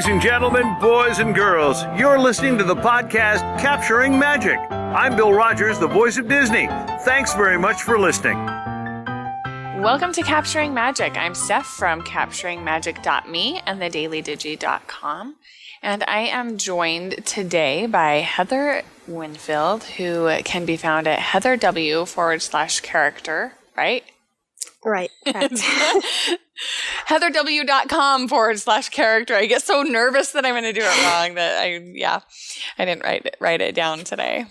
Ladies and gentlemen, boys and girls, you're listening to the podcast Capturing Magic. I'm Bill Rogers, the voice of Disney. Thanks very much for listening. Welcome to Capturing Magic. I'm Steph from CapturingMagic.me and thedailydigi.com. And I am joined today by Heather Winfield, who can be found at heatherw/character, right? Right. heatherw.com/character. I get so nervous that I'm going to do it wrong that I didn't write it down today.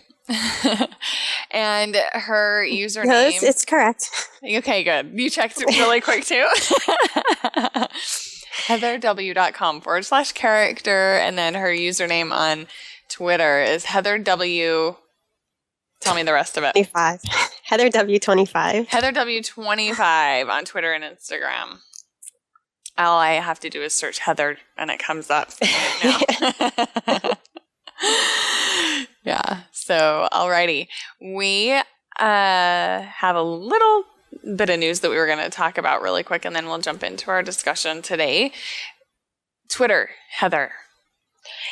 And her username. No, it's correct. Okay, good. You checked it really quick too. heatherw.com/character. And then her username on Twitter is heatherw. Tell me the rest of it. 25. heatherw25. heatherw25 on Twitter and Instagram. All I have to do is search Heather and it comes up now. Yeah. So, alrighty. We have a little bit of news that we were going to talk about really quick, and then we'll jump into our discussion today. Twitter, Heather.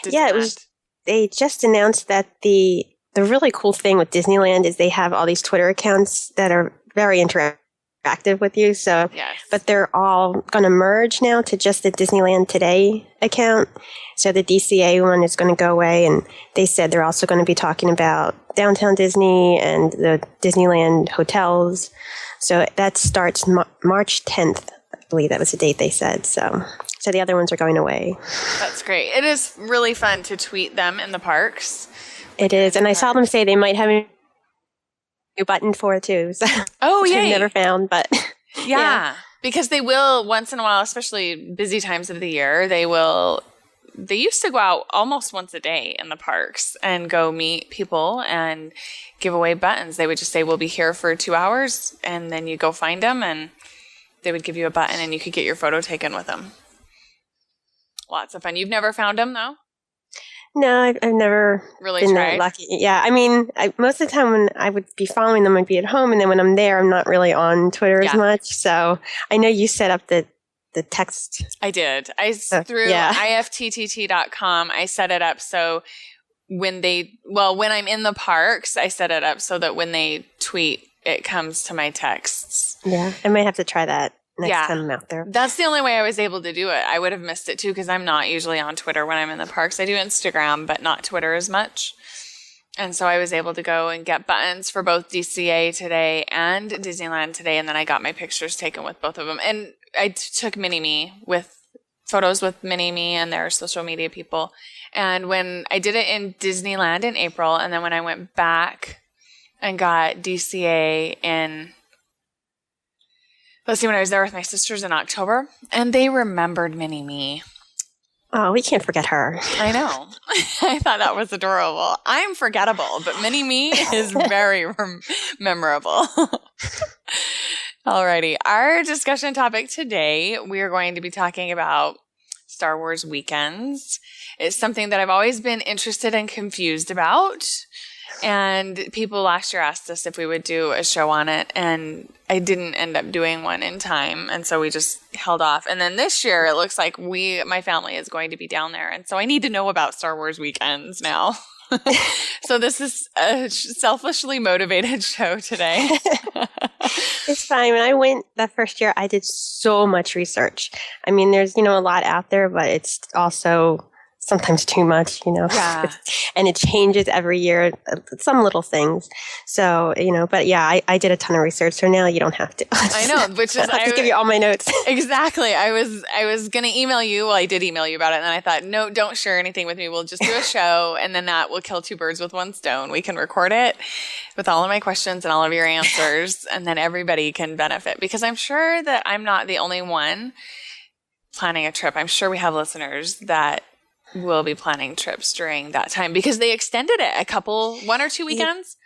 They just announced that the really cool thing with Disneyland is they have all these Twitter accounts that are very interactive with you. So, yes. But they're all going to merge now to just the Disneyland Today account. So the DCA one is going to go away, and they said they're also going to be talking about Downtown Disney and the Disneyland hotels. So that starts March 10th. I believe that was the date they said. So the other ones are going away. That's great. It is really fun to tweet them in the parks. It is, and I saw them say they might have a new button for it too. So, oh, yeah. I've never found, but yeah, because they will once in a while, especially busy times of the year. They used to go out almost once a day in the parks and go meet people and give away buttons. They would just say, "We'll be here for 2 hours," and then you go find them, and they would give you a button, and you could get your photo taken with them. Lots of fun. You've never found them, though? No, I've never really been tried. that lucky. Yeah, I mean, most of the time when I would be following them, I'd be at home, and then when I'm there, I'm not really on Twitter as much. So I know you set up the text. I did. Through ifttt.com, I set it up so when I'm in the parks, I set it up so that when they tweet, it comes to my texts. Yeah, I might have to try that next time I'm out there. That's the only way I was able to do it. I would have missed it too because I'm not usually on Twitter when I'm in the parks. I do Instagram, but not Twitter as much. And so I was able to go and get buttons for both DCA Today and Disneyland Today, and then I got my pictures taken with both of them. And I took Mini-Me with photos with Mini-Me and their social media people. And when I did it in Disneyland in April, and then when I went back and got DCA in, when I was there with my sisters in October, and they remembered Mini-Me. Oh, we can't forget her. I know. I thought that was adorable. I'm forgettable, but Mini-Me is very memorable. Alrighty. Our discussion topic today, we are going to be talking about Star Wars weekends. It's something that I've always been interested and confused about. And people last year asked us if we would do a show on it, and I didn't end up doing one in time, and so we just held off. And then this year, it looks like my family is going to be down there, and so I need to know about Star Wars weekends now. So this is a selfishly motivated show today. It's fine. When I went that first year, I did so much research. I mean, there's, a lot out there, but it's also sometimes too much, Yeah. And it changes every year, some little things. So, but yeah, I did a ton of research. So now you don't have to. I know, which is, I give you all my notes. Exactly. I was going to email you. Well, I did email you about it. And then I thought, no, don't share anything with me. We'll just do a show. And then that will kill two birds with one stone. We can record it with all of my questions and all of your answers. And then everybody can benefit, because I'm sure that I'm not the only one planning a trip. I'm sure we have listeners that will be planning trips during that time, because they extended it 1 or 2 weekends.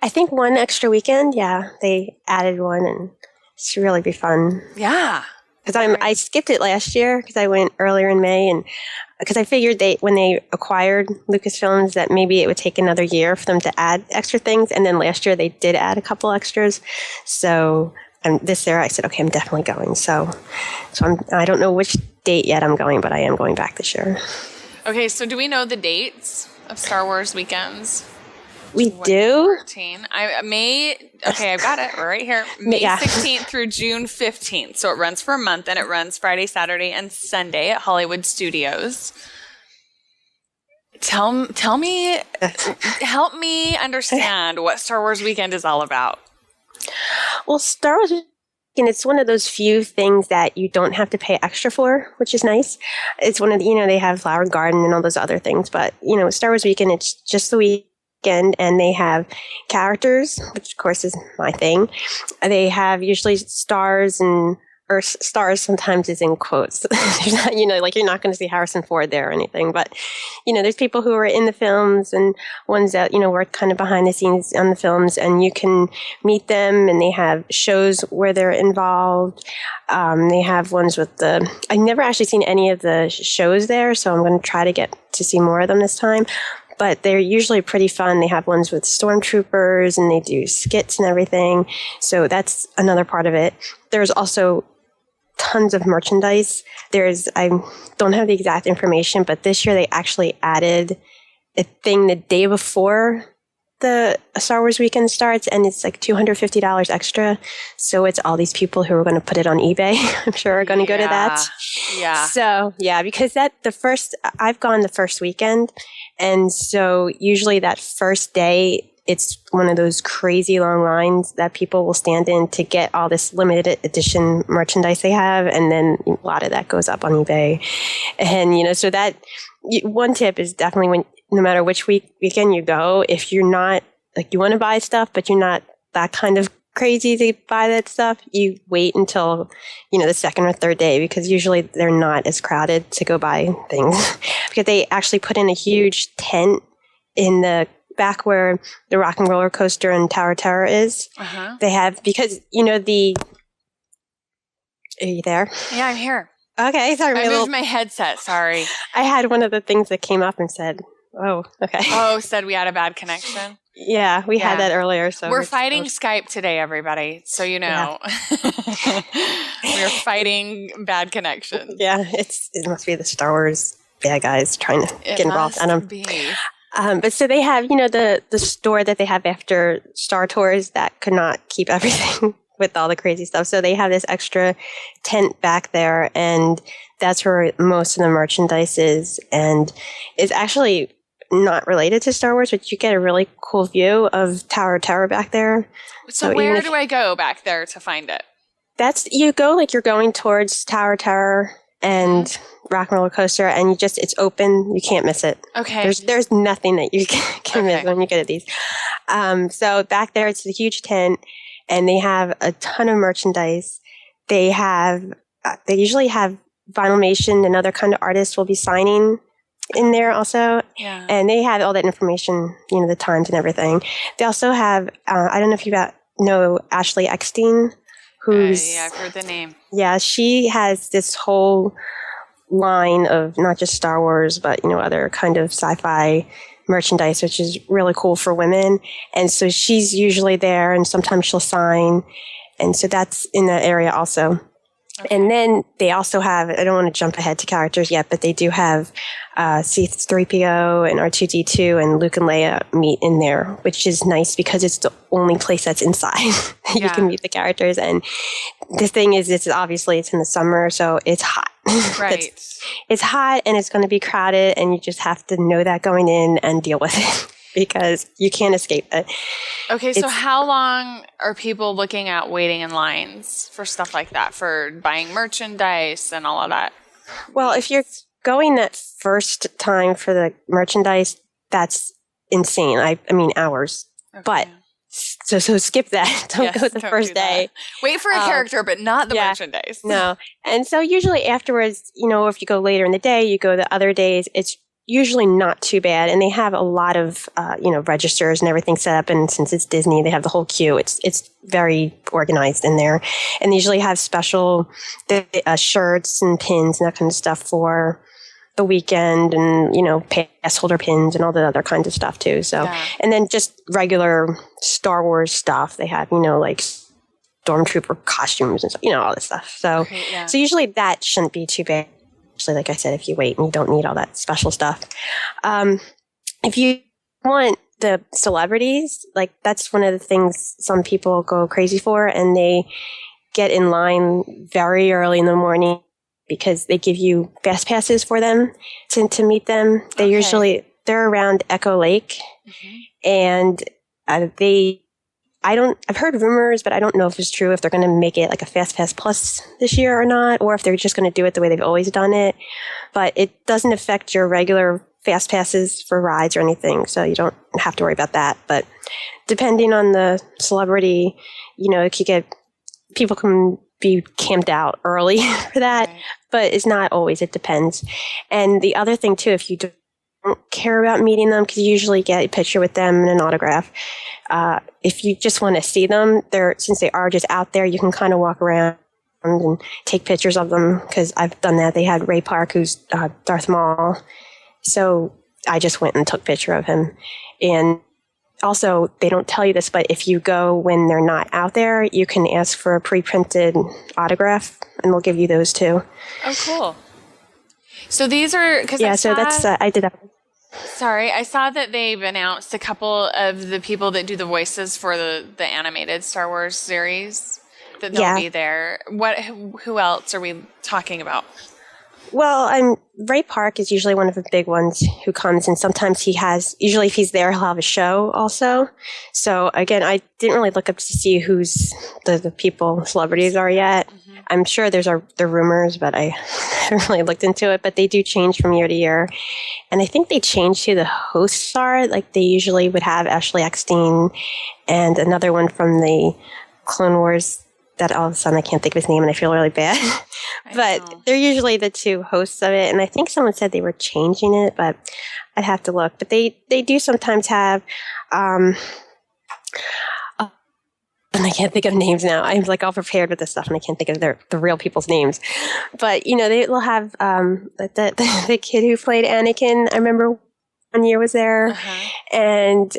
I think one extra weekend. Yeah, they added one, and it should really be fun. Yeah, because I skipped it last year because I went earlier in May, and because I figured when they acquired Lucasfilms that maybe it would take another year for them to add extra things, and then last year they did add a couple extras. So this year I said, okay, I'm definitely going. So I don't know which date yet I'm going, but I am going back this year. Okay, so do we know the dates of Star Wars weekends? We do. I've got it right here. May 16th through June 15th. So it runs for a month, and it runs Friday, Saturday, and Sunday at Hollywood Studios. Help me understand what Star Wars Weekend is all about. Well, Star Wars Weekend, it's one of those few things that you don't have to pay extra for, which is nice. It's one of the, they have Flower Garden and all those other things, but, Star Wars Weekend, it's just the weekend, and they have characters, which of course is my thing. They have usually stars or stars sometimes is in quotes. You're not going to see Harrison Ford there or anything, but, there's people who are in the films and ones that, work kind of behind the scenes on the films, and you can meet them, and they have shows where they're involved. They have ones with I've never actually seen any of the shows there, so I'm going to try to get to see more of them this time. But they're usually pretty fun. They have ones with stormtroopers, and they do skits and everything. So that's another part of it. There's also tons of merchandise. I don't have the exact information, but this year they actually added a thing the day before the Star Wars Weekend starts, and it's like $250 extra. So it's all these people who are going to put it on eBay, I'm sure, are going to go to that. Yeah. So, because I've gone the first weekend. And so usually that first day, it's one of those crazy long lines that people will stand in to get all this limited edition merchandise they have. And then a lot of that goes up on eBay. And, so that one tip is definitely no matter which weekend you go, if you're not you want to buy stuff, but you're not that kind of crazy to buy that stuff, you wait until, the second or third day, because usually they're not as crowded to go buy things. Because they actually put in a huge tent in the back where the Rock and Roller Coaster and Tower Terror is. Uh-huh. They have, because, are you there? Yeah, I'm here. Okay, sorry. I moved my headset, sorry. I had one of the things that came up and said, oh, okay. Oh, said we had a bad connection? Yeah, we had that earlier. So we're fighting Skype today, everybody. So We're fighting bad connection. Yeah, it must be the Star Wars bad guys trying to get involved. But so they have, the store that they have after Star Tours that could not keep everything with all the crazy stuff. So they have this extra tent back there, and that's where most of the merchandise is. And it's actually not related to Star Wars, but you get a really cool view of Tower of Terror back there. So where do I go back there to find it? You go you're going towards Tower of Terror and Rock and Roller Coaster, and it's open. You can't miss it. Okay. There's nothing that you can miss when you get at these. So back there, it's a huge tent, and they have a ton of merchandise. They usually have Vinylmation and other kind of artists will be signing in there also. Yeah. And they have all that information, the times and everything. They also have, I don't know if you know Ashley Eckstein, who's... I've heard the name. Yeah, she has this whole line of not just Star Wars, but, other kind of sci-fi merchandise, which is really cool for women. And so she's usually there, and sometimes she'll sign. And so that's in that area also. Okay. And then they also have, I don't want to jump ahead to characters yet, but they do have C-3PO and R2-D2 and Luke and Leia meet in there, which is nice because it's the only place that's inside. You can meet the characters. And the thing is, it's in the summer, so it's hot. Right. It's hot, and it's going to be crowded, and you just have to know that going in and deal with it. Because you can't escape it. Okay, so how long are people looking at waiting in lines for stuff like that, for buying merchandise and all of that? Well, if you're going that first time for the merchandise, that's insane. I mean, hours. Okay. But so skip that. Don't go the first day. Wait for a character, but not the merchandise. No. And so usually afterwards, if you go later in the day, you go the other days, it's usually not too bad, and they have a lot of registers and everything set up, and since it's Disney, they have the whole queue. It's very organized in there, and they usually have special shirts and pins and that kind of stuff for the weekend, and pass holder pins and all the other kinds of stuff too. So and then just regular Star Wars stuff they have, stormtrooper costumes and stuff, all this stuff. So, so usually that shouldn't be too bad. Actually, like I said, if you wait and you don't need all that special stuff. If you want the celebrities, like that's one of the things some people go crazy for, and they get in line very early in the morning because they give you fast passes for them to meet them. They're around Echo Lake, and I've heard rumors, but I don't know if it's true, if they're going to make it like a Fast Pass Plus this year or not, or if they're just going to do it the way they've always done it. But it doesn't affect your regular Fast Passes for rides or anything, so you don't have to worry about that. But depending on the celebrity, it could get, people can be camped out early for that, but it's not always. It depends. And the other thing, too, if you don't care about meeting them, because you usually get a picture with them and an autograph. If you just want to see them, since they are just out there, you can kind of walk around and take pictures of them, because I've done that. They had Ray Park, who's Darth Maul. So I just went and took a picture of him. And also, they don't tell you this, but if you go when they're not out there, you can ask for a pre-printed autograph, and they'll give you those too. Oh, cool. So these are... I did that. Sorry, I saw that they've announced a couple of the people that do the voices for the animated Star Wars series, that they'll be there. Who else are we talking about? Well, Ray Park is usually one of the big ones who comes, and sometimes usually if he's there, he'll have a show also. So again, I didn't really look up to see who's the celebrities are yet. I'm sure there are rumors, but I haven't really looked into it. But they do change from year to year. And I think they changed who the hosts are. Like they usually would have Ashley Eckstein and another one from the Clone Wars that all of a sudden I can't think of his name and I feel really bad. But they're usually the two hosts of it. And I think someone said they were changing it, but I'd have to look. But they do sometimes have... and I can't think of names now. I'm like all prepared with this stuff, and I can't think of the real people's names. But they'll have the kid who played Anakin. I remember one year was there, and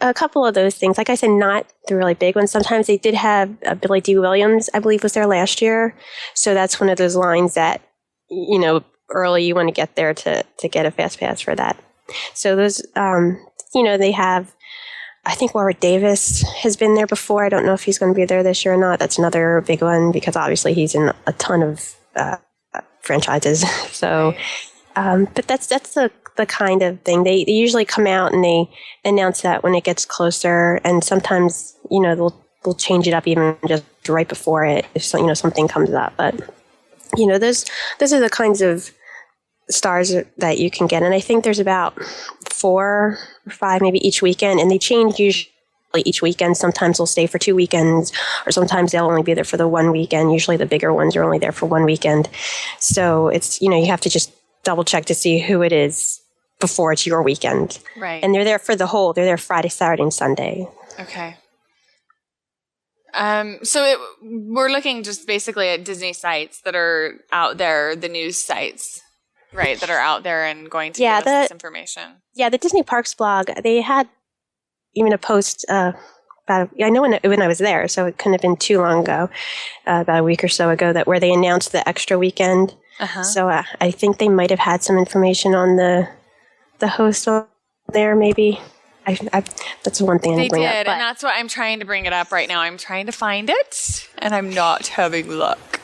a couple of those things. Like I said, not the really big ones. Sometimes they did have Billy D. Williams, I believe, was there last year. So that's one of those lines that early you want to get there to get a fast pass for that. So those they have. I think Warwick Davis has been there before. I don't know if he's going to be there this year or not. That's another big one because obviously he's in a ton of franchises. So, but that's the kind of thing. They usually come out and they announce that when it gets closer, and sometimes they'll change it up even just right before it if something comes up. But those are the kinds of stars that you can get, and I think there's about 4 or 5 maybe each weekend, and they change usually each weekend. Sometimes they'll stay for 2 weekends, or sometimes they'll only be there for the 1 weekend. Usually the bigger ones are only there for 1 weekend, so it's you have to just double check to see who it is before it's your weekend, right? And they're there they're there Friday, Saturday, and Sunday. Okay. So we're looking just basically at Disney sites that are out there, the news sites. Right, that are out there and going to give us this information. Yeah, the Disney Parks blog, they had even a post about, I know when I was there, so it couldn't have been too long ago, about a week or so ago, where they announced the extra weekend. So I think they might have had some information on the host on there, maybe. That's one thing I didn't bring up. They did, and that's why I'm trying to bring it up right now. I'm trying to find it, and I'm not having luck.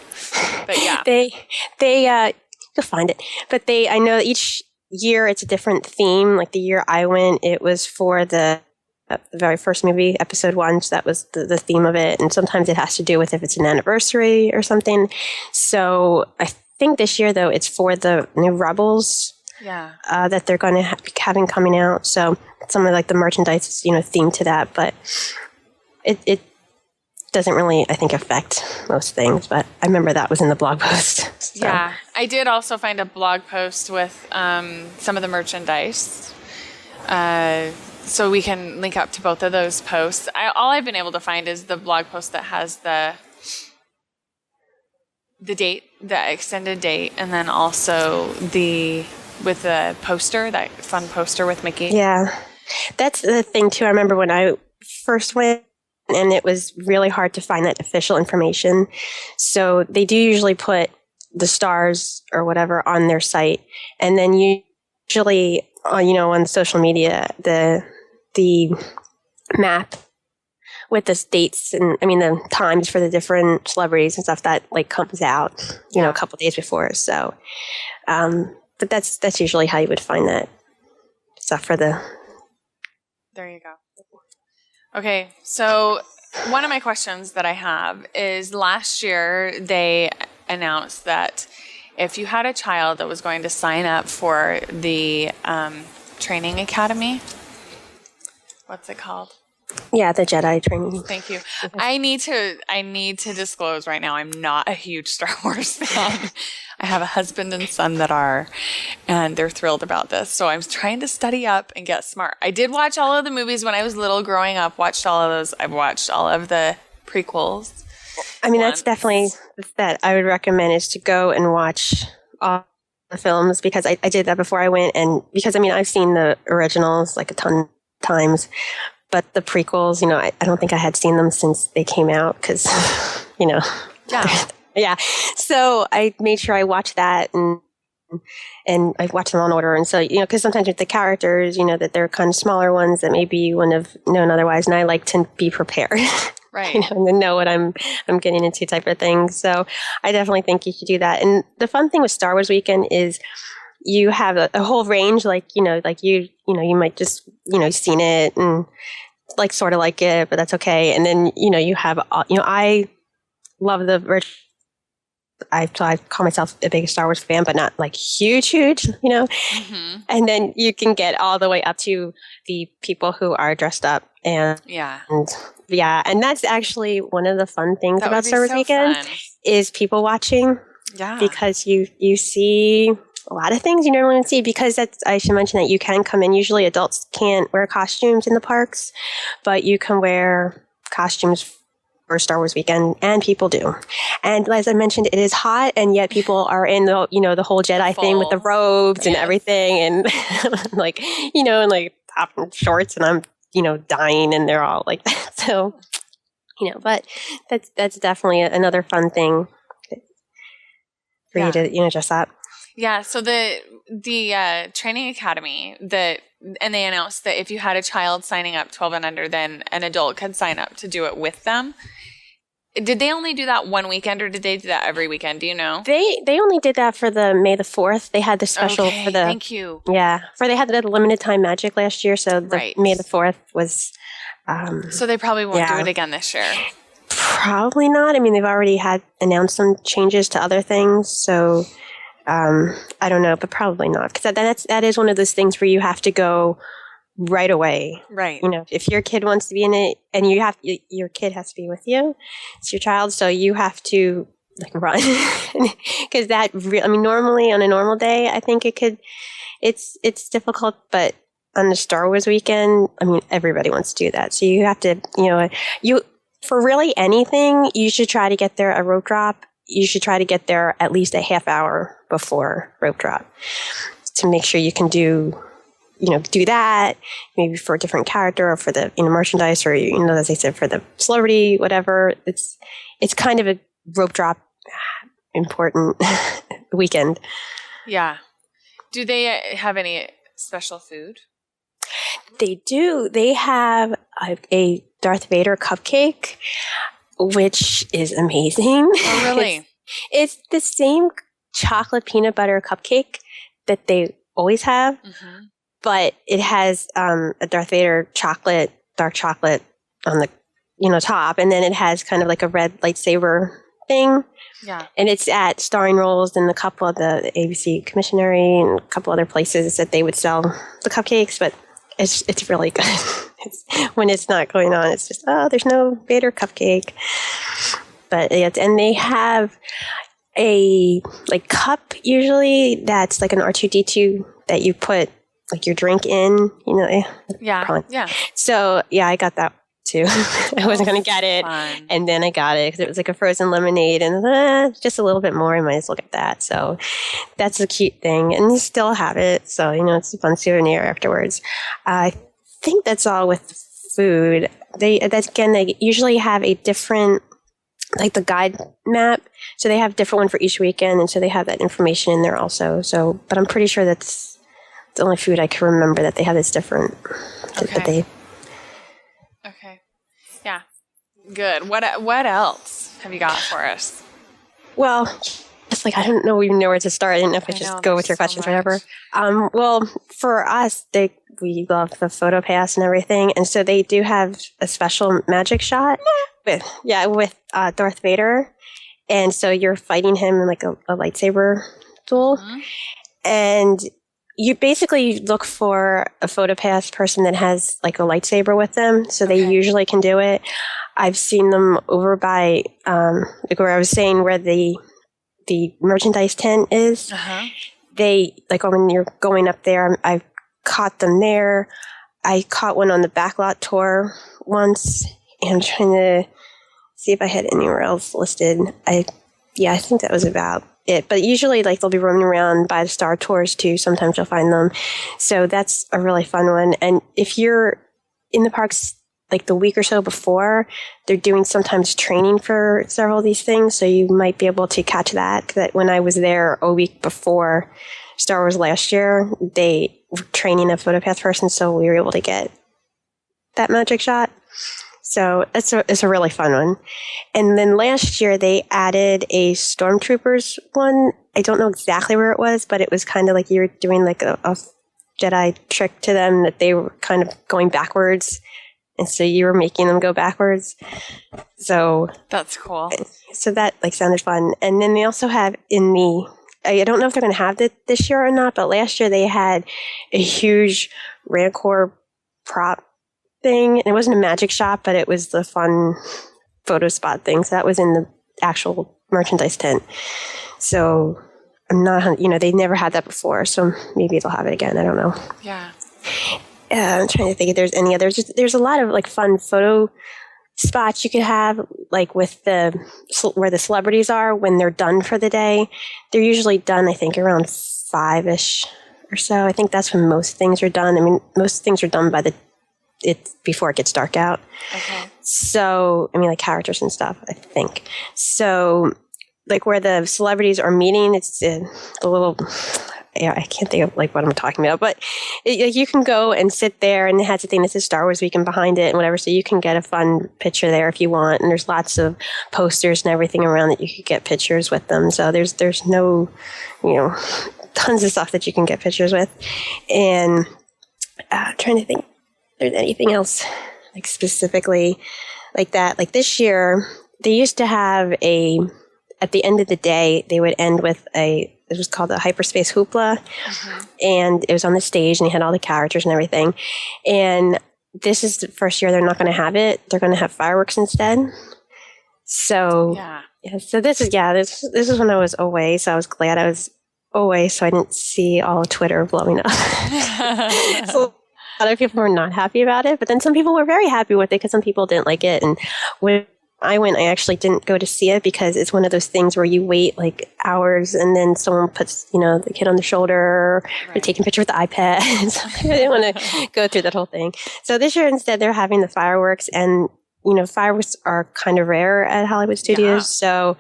But yeah. You'll find it. But I know each year it's a different theme. Like the year I went, it was for the very first movie, episode 1. So that was the theme of it. And sometimes it has to do with if it's an anniversary or something. So I think this year, though, it's for the new Rebels that they're going to be having coming out. So some of like the merchandise is, themed to that. But it doesn't really, I think, affect most things, but I remember that was in the blog post. So. Yeah, I did also find a blog post with some of the merchandise, so we can link up to both of those posts. All I've been able to find is the blog post that has the date, the extended date, and then also with the poster, that fun poster with Mickey. Yeah, that's the thing too. I remember when I first went, and it was really hard to find that official information. So they do usually put the stars or whatever on their site, and then usually, on social media, the map with the dates and the times for the different celebrities and stuff that like comes out, a couple days before. So, but that's usually how you would find that stuff for the. There you go. Okay, so one of my questions that I have is last year they announced that if you had a child that was going to sign up for the training academy, what's it called? Yeah, the Jedi training. Thank you. I need to disclose right now, I'm not a huge Star Wars fan. I have a husband and son that are, and they're thrilled about this. So I'm trying to study up and get smart. I did watch all of the movies when I was little growing up, watched all of those. I've watched all of the prequels. That's definitely that I would recommend is to go and watch all the films, because I did that before I went, and because I've seen the originals like a ton of times, but the prequels, I don't think I had seen them since they came out because, Yeah. Yeah. So I made sure I watched that and I watched them all in order. And so, because sometimes with the characters, that they're kind of smaller ones that maybe you wouldn't have known otherwise. And I like to be prepared, Right. And to know what I'm getting into type of thing. So I definitely think you should do that. And the fun thing with Star Wars Weekend is you have a whole range, you might just, seen it and like sort of like it, but that's okay. And then, you have, I love the virtual. I call myself a big Star Wars fan, but not like huge, Mm-hmm. And then you can get all the way up to the people who are dressed up and that's actually one of the fun things That about would be Star Wars so Weekend fun. is people watching. Yeah. Because you see a lot of things you normally wouldn't see, because I should mention that you can come in. Usually adults can't wear costumes in the parks, but you can wear costumes for Star Wars Weekend, and people do. And as I mentioned, it is hot, and yet people are in the whole Jedi thing with the robes and everything, and and top and shorts, and I'm dying, and they're all like that. So but that's definitely another fun thing for you to dress up. Yeah. So the training academy and they announced that if you had a child signing up 12 and under, then an adult could sign up to do it with them. Did they only do that one weekend, or did they do that every weekend? Do you know? They only did that for the May the 4th. They had the special for the. Thank you. Yeah, they had the limited time magic last year, so the Right. May the 4th was. So they probably won't do it again this year. Probably not. They've already announced some changes to other things, so I don't know, but probably not, because that is one of those things where you have to go right away. Right. If your kid wants to be in it, and your kid has to be with you, it's your child, so you have to run, because normally on a normal day, I think it's difficult, but on the Star Wars Weekend, everybody wants to do that, so you have to, for really anything, you should try to get there a rope drop. You should try to get there at least a half hour before rope drop to make sure you can do that, maybe for a different character or for the merchandise, or as I said, for the celebrity, whatever. It's kind of a rope drop important weekend. Yeah. Do they have any special food? They do. They have a Darth Vader cupcake, which is amazing. Oh, really? It's the same chocolate peanut butter cupcake that they always have, but it has a Darth Vader dark chocolate on the top, and then it has kind of like a red lightsaber thing. Yeah. And it's at Starring Rolls and a couple of the ABC Commissionary and a couple other places that they would sell the cupcakes, but it's really good. When it's not going on, it's just, there's no Vader cupcake. But and they have a cup usually that's like an R2D2 that you put your drink in, Yeah. Yeah. So I got that too. I wasn't going to get it. Fun. And then I got it because it was like a frozen lemonade, and just a little bit more, I might as well get that. So that's a cute thing. And you still have it. So, it's a fun souvenir afterwards. I think that's all with food. They usually have a different, like the guide map. So they have different one for each weekend, and so they have that information in there also. So, but I'm pretty sure that's the only food I can remember that they have that's different. Okay. Okay. Yeah. Good. What else have you got for us? Well, it's like I don't know even know where to start. I didn't know if I just go with your questions or whatever. Well, for us, we love the PhotoPass and everything, and so they do have a special magic shot with Darth Vader, and so you're fighting him in like a lightsaber duel, and you basically look for a PhotoPass person that has like a lightsaber with them, so they usually can do it. I've seen them over by like where I was saying where the merchandise tent is. They like when you're going up there, I've caught them there. I caught one on the backlot tour once, and I'm trying to see if I had anywhere else listed. I think that was about it. But usually, like they'll be roaming around by the Star Tours too. Sometimes you'll find them. So that's a really fun one. And if you're in the parks like the week or so before, they're doing sometimes training for several of these things. So you might be able to catch that. That when I was there a week before Star Wars last year, they were training a PhotoPass person, so we were able to get that magic shot. So it's a really fun one. And then last year they added a Stormtroopers one. I don't know exactly where it was, but it was kind of like you were doing like a Jedi trick to them that they were kind of going backwards. And so you were making them go backwards. So that's cool. So that like sounded fun. And then they also have I don't know if they're going to have it this year or not, but last year they had a huge Rancor prop thing. And it wasn't a magic shop, but it was the fun photo spot thing. So that was in the actual merchandise tent. So I'm not, they never had that before. So maybe they'll have it again. I don't know. Yeah. I'm trying to think if there's any others. There's a lot of like fun photo spots you could have, like with where the celebrities are when they're done for the day. They're usually done, I think, around 5-ish or so. I think that's when most things are done. I mean, most things are done before it gets dark out. Okay. So, I mean, like characters and stuff, I think. So, like where the celebrities are meeting, it's the little. Yeah, I can't think of like what I'm talking about, but you can go and sit there, and it has a thing that says Star Wars Weekend behind it and whatever, so you can get a fun picture there if you want. And there's lots of posters and everything around that you could get pictures with them. So there's no, tons of stuff that you can get pictures with. And I'm trying to think if there's anything else like specifically like that. Like this year, they used to have at the end of the day, they would end with it was called the Hyperspace Hoopla, and it was on the stage, and they had all the characters and everything. And this is the first year they're not going to have it. They're going to have fireworks instead. So so this is when I was away. So I was glad I was away, so I didn't see all of Twitter blowing up. So a lot of people were not happy about it, but then some people were very happy with it because some people didn't like it. And when I went, I actually didn't go to see it because it's one of those things where you wait like hours, and then someone puts, the kid on the shoulder, or taking a picture with the iPad. So I didn't want to go through that whole thing. So this year instead they're having the fireworks, and fireworks are kind of rare at Hollywood Studios. Yeah.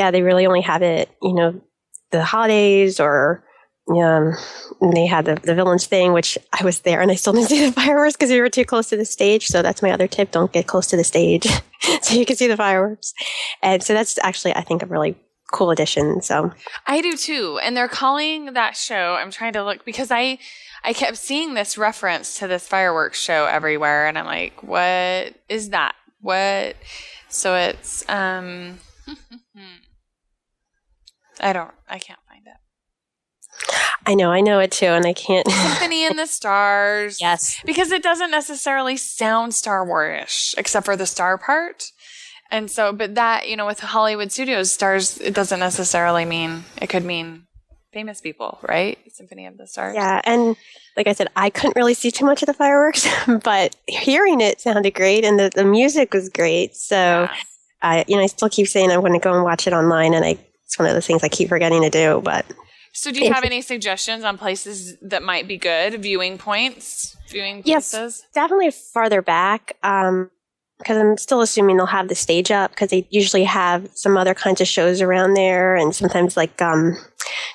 So they really only have it, the holidays or they had the villains thing, which I was there and I still didn't see the fireworks because we were too close to the stage. So that's my other tip. Don't get close to the stage so you can see the fireworks. And so that's actually, I think, a really cool addition. So I do too. And they're calling that show, I'm trying to look because I kept seeing this reference to this fireworks show everywhere. And I'm like, what is that? What? So it's, I can't find it. I know it too, and I can't. Symphony in the Stars. Yes. Because it doesn't necessarily sound Star Wars-ish, except for the star part. And so, but that, with Hollywood Studios stars, it doesn't necessarily mean, it could mean famous people, right? Symphony of the Stars. Yeah, and like I said, I couldn't really see too much of the fireworks, but hearing it sounded great, and the music was great. So, I still keep saying I'm going to go and watch it online, and it's one of the things I keep forgetting to do, but... So do you have any suggestions on places that might be good, viewing places? Yes, definitely farther back, because I'm still assuming they'll have the stage up, because they usually have some other kinds of shows around there, and sometimes like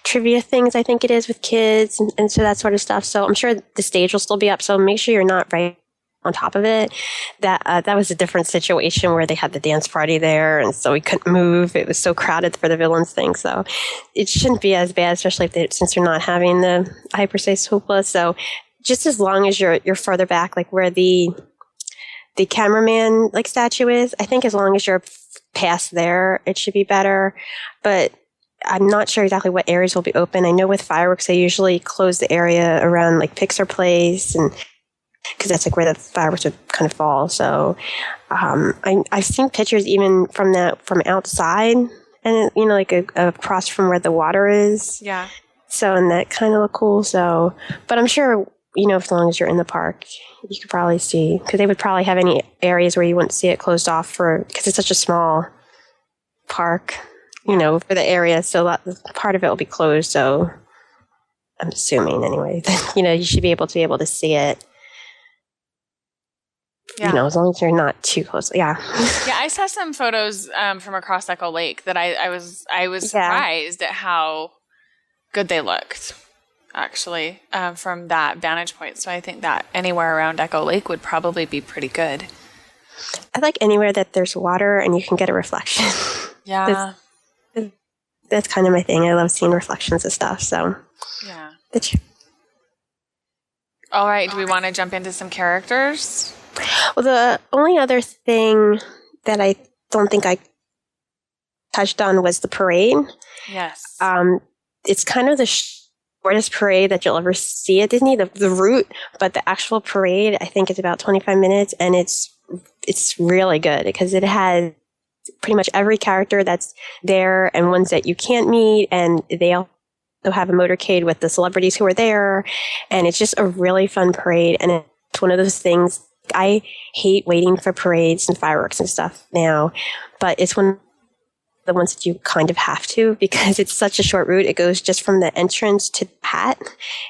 trivia things, I think it is, with kids and so that sort of stuff. So I'm sure the stage will still be up, so make sure you're not right on top of it. That was a different situation where they had the dance party there, and so we couldn't move. It was so crowded for the villains thing, so it shouldn't be as bad, especially since they're not having the hyperspace hoopla. So just as long as you're further back, like where the cameraman like statue is, I think as long as you're past there, it should be better. But I'm not sure exactly what areas will be open. I know with fireworks, they usually close the area around like Pixar Place, and because that's like where the fireworks would kind of fall. So I've seen pictures even from outside, and like across from where the water is. Yeah. So, and that kind of look cool. So, but I'm sure, as long as you're in the park, you could probably see, because they would probably have any areas where you wouldn't see it closed off because it's such a small park, for the area. So part of it will be closed. So I'm assuming anyway, that, you should be able to see it. Yeah. As long as you're not too close. Yeah. Yeah, I saw some photos from across Echo Lake that I was surprised at how good they looked, actually, from that vantage point. So I think that anywhere around Echo Lake would probably be pretty good. I like anywhere that there's water and you can get a reflection. Yeah. That's kind of my thing. I love seeing reflections of stuff. So yeah. All right. Do we want to jump into some characters? Well, the only other thing that I don't think I touched on was the parade. Yes. It's kind of the shortest parade that you'll ever see at Disney, the route, but the actual parade, I think, is about 25 minutes, and it's really good because it has pretty much every character that's there and ones that you can't meet, and they also have a motorcade with the celebrities who are there, and it's just a really fun parade, and it's one of those things. I hate waiting for parades and fireworks and stuff now, but it's one of the ones that you kind of have to, because it's such a short route. It goes just from the entrance to the hat,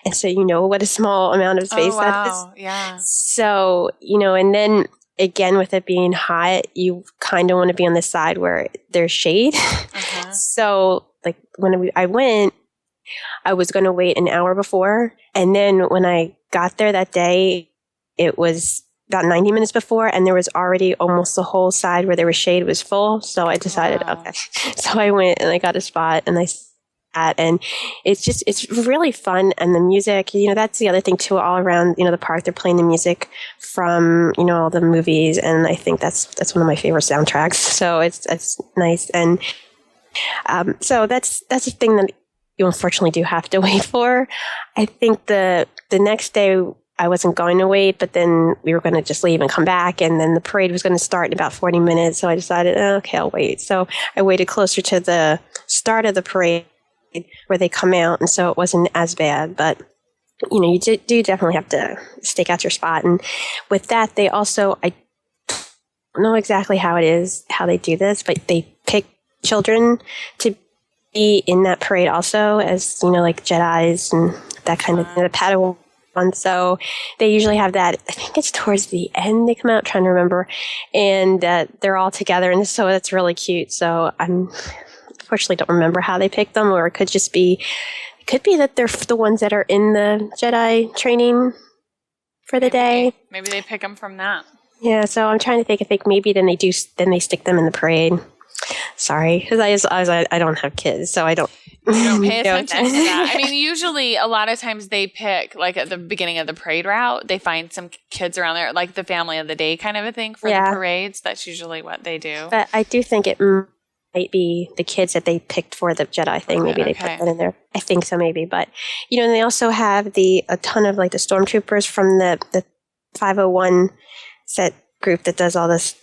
and so what a small amount of space that is. Yeah. So, and then again, with it being hot, you kind of want to be on the side where there's shade. Uh-huh. So, like when I went, I was going to wait an hour before, and then when I got there that day, it was about 90 minutes before, and there was already almost the whole side where there was shade was full. So I decided, okay. So I went and I got a spot and I sat, and it's really fun. And the music, that's the other thing too, all around, the park, they're playing the music from, all the movies. And I think that's one of my favorite soundtracks. So it's nice. And, so that's the thing that you unfortunately do have to wait for. I think the next day, I wasn't going to wait, but then we were going to just leave and come back, and then the parade was going to start in about 40 minutes, so I decided, okay, I'll wait. So I waited closer to the start of the parade where they come out, and so it wasn't as bad, but you do definitely have to stake out your spot. And with that, they also, I don't know exactly how they do this, but they pick children to be in that parade also, as, like Jedis and that kind of thing, the Padawan. So they usually have that, I think it's towards the end they come out, trying to remember, and they're all together, and so that's really cute. So I'm unfortunately don't remember how they picked them, or it could be that they're the ones that are in the Jedi training for the day. Maybe they pick them from that. Yeah, so I'm trying to think maybe then they stick them in the parade. Sorry, because I don't have kids, so I don't. You don't pay attention to that. I mean, usually a lot of times they pick, like at the beginning of the parade route, they find some kids around there, like the family of the day kind of a thing for the parades. That's usually what they do. But I do think it might be the kids that they picked for the Jedi thing. Maybe they put that in there. I think so, maybe. But, and they also have a ton of like the stormtroopers from the 501 set group that does all this,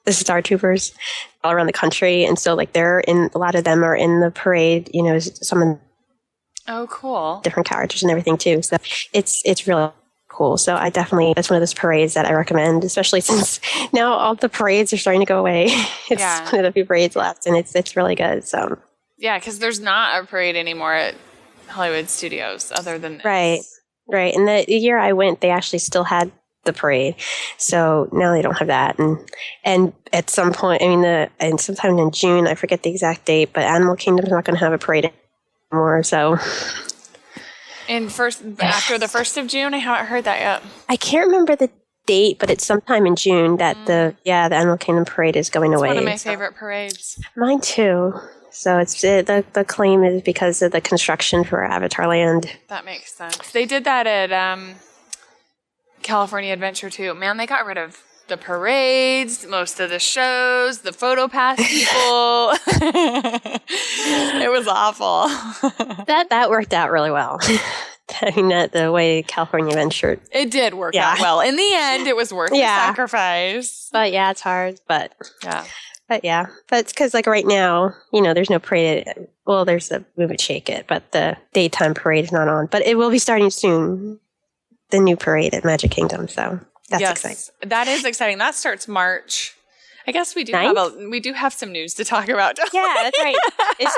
the Star Troopers all around the country, and so like a lot of them are in the parade. Some of cool different characters and everything too. So it's really cool. So that's one of those parades that I recommend, especially since now all the parades are starting to go away. It's one of the few parades left, and it's really good. So Yeah, because there's not a parade anymore at Hollywood Studios other than this. Right. And the year I went, they actually still had the parade. So now they don't have that. And at some point, and sometime in June, I forget the exact date, but Animal Kingdom's not going to have a parade anymore. So. And after the 1st of June, I haven't heard that yet. I can't remember the date, but it's sometime in June that the Animal Kingdom parade is going away. It's one of my favorite parades. Mine too. So it's the claim is because of the construction for Avatar Land. That makes sense. They did that at California Adventure too. Man, they got rid of the parades, most of the shows, the PhotoPass people. It was awful. That worked out really well. I mean, the way California Adventure. It did work out well. In the end, it was worth the sacrifice. But yeah, it's hard. But yeah. But it's because like right now, there's no parade. Well, there's the Move It, Shake It, but the daytime parade is not on. But it will be starting soon, the new parade at Magic Kingdom. So that's exciting. That is exciting. That starts March. I guess we do have some news to talk about. Yeah, that's right. It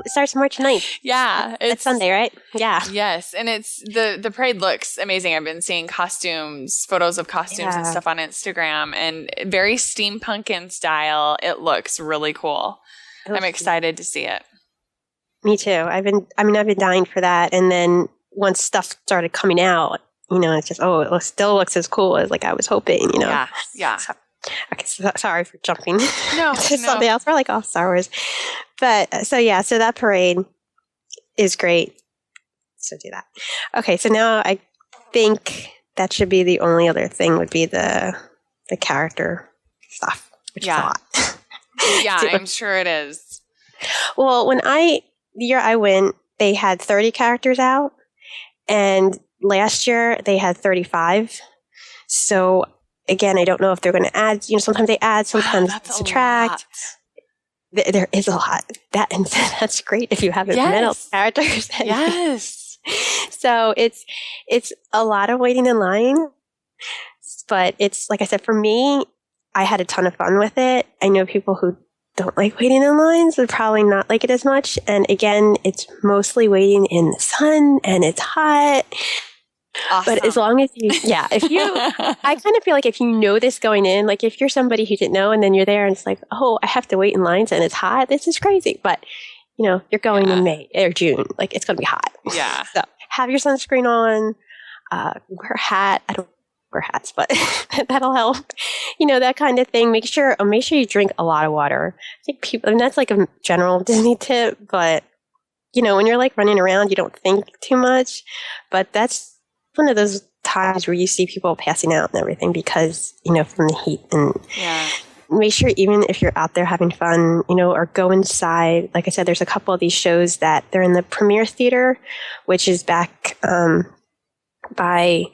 starts March 9th. Yeah. It's Sunday, right? Yeah. Yes. And it's the parade looks amazing. I've been seeing photos of costumes and stuff on Instagram, and very steampunk in style. It looks really cool. I'm excited to see it. Me too. I've been dying for that. And then once stuff started coming out, it's just, it still looks as cool as like I was hoping, Yeah. Yeah. So, okay, so sorry for jumping to something else. We're like all Star Wars. But so that parade is great. So do that. Okay, so now I think that should be the only other thing would be the character stuff, which is a lot. Yeah, I'm sure it is. Well, the year I went, they had 30 characters out, and last year they had 35. So again, I don't know if they're going to add, sometimes they add, sometimes subtract. There is a lot. That's great if you have middle characters. Yes. So it's a lot of waiting in line, but it's, like I said, for me, I had a ton of fun with it. I know people who don't like waiting in lines would probably not like it as much. And again, it's mostly waiting in the sun and it's hot. Awesome. But as long as I kind of feel like if you know this going in, like if you're somebody who didn't know and then you're there and it's like, oh, I have to wait in lines and it's hot, this is crazy. But, you're going in May or June, like it's going to be hot. Yeah. So have your sunscreen on, wear a hat. I don't wear hats, but that'll help. That kind of thing. Make sure you drink a lot of water. I think that's like a general Disney tip, but, when you're like running around, you don't think too much, but that's one of those times where you see people passing out and everything because, from the heat. And make sure even if you're out there having fun, or go inside. Like I said, there's a couple of these shows that they're in the Premiere Theater, which is back by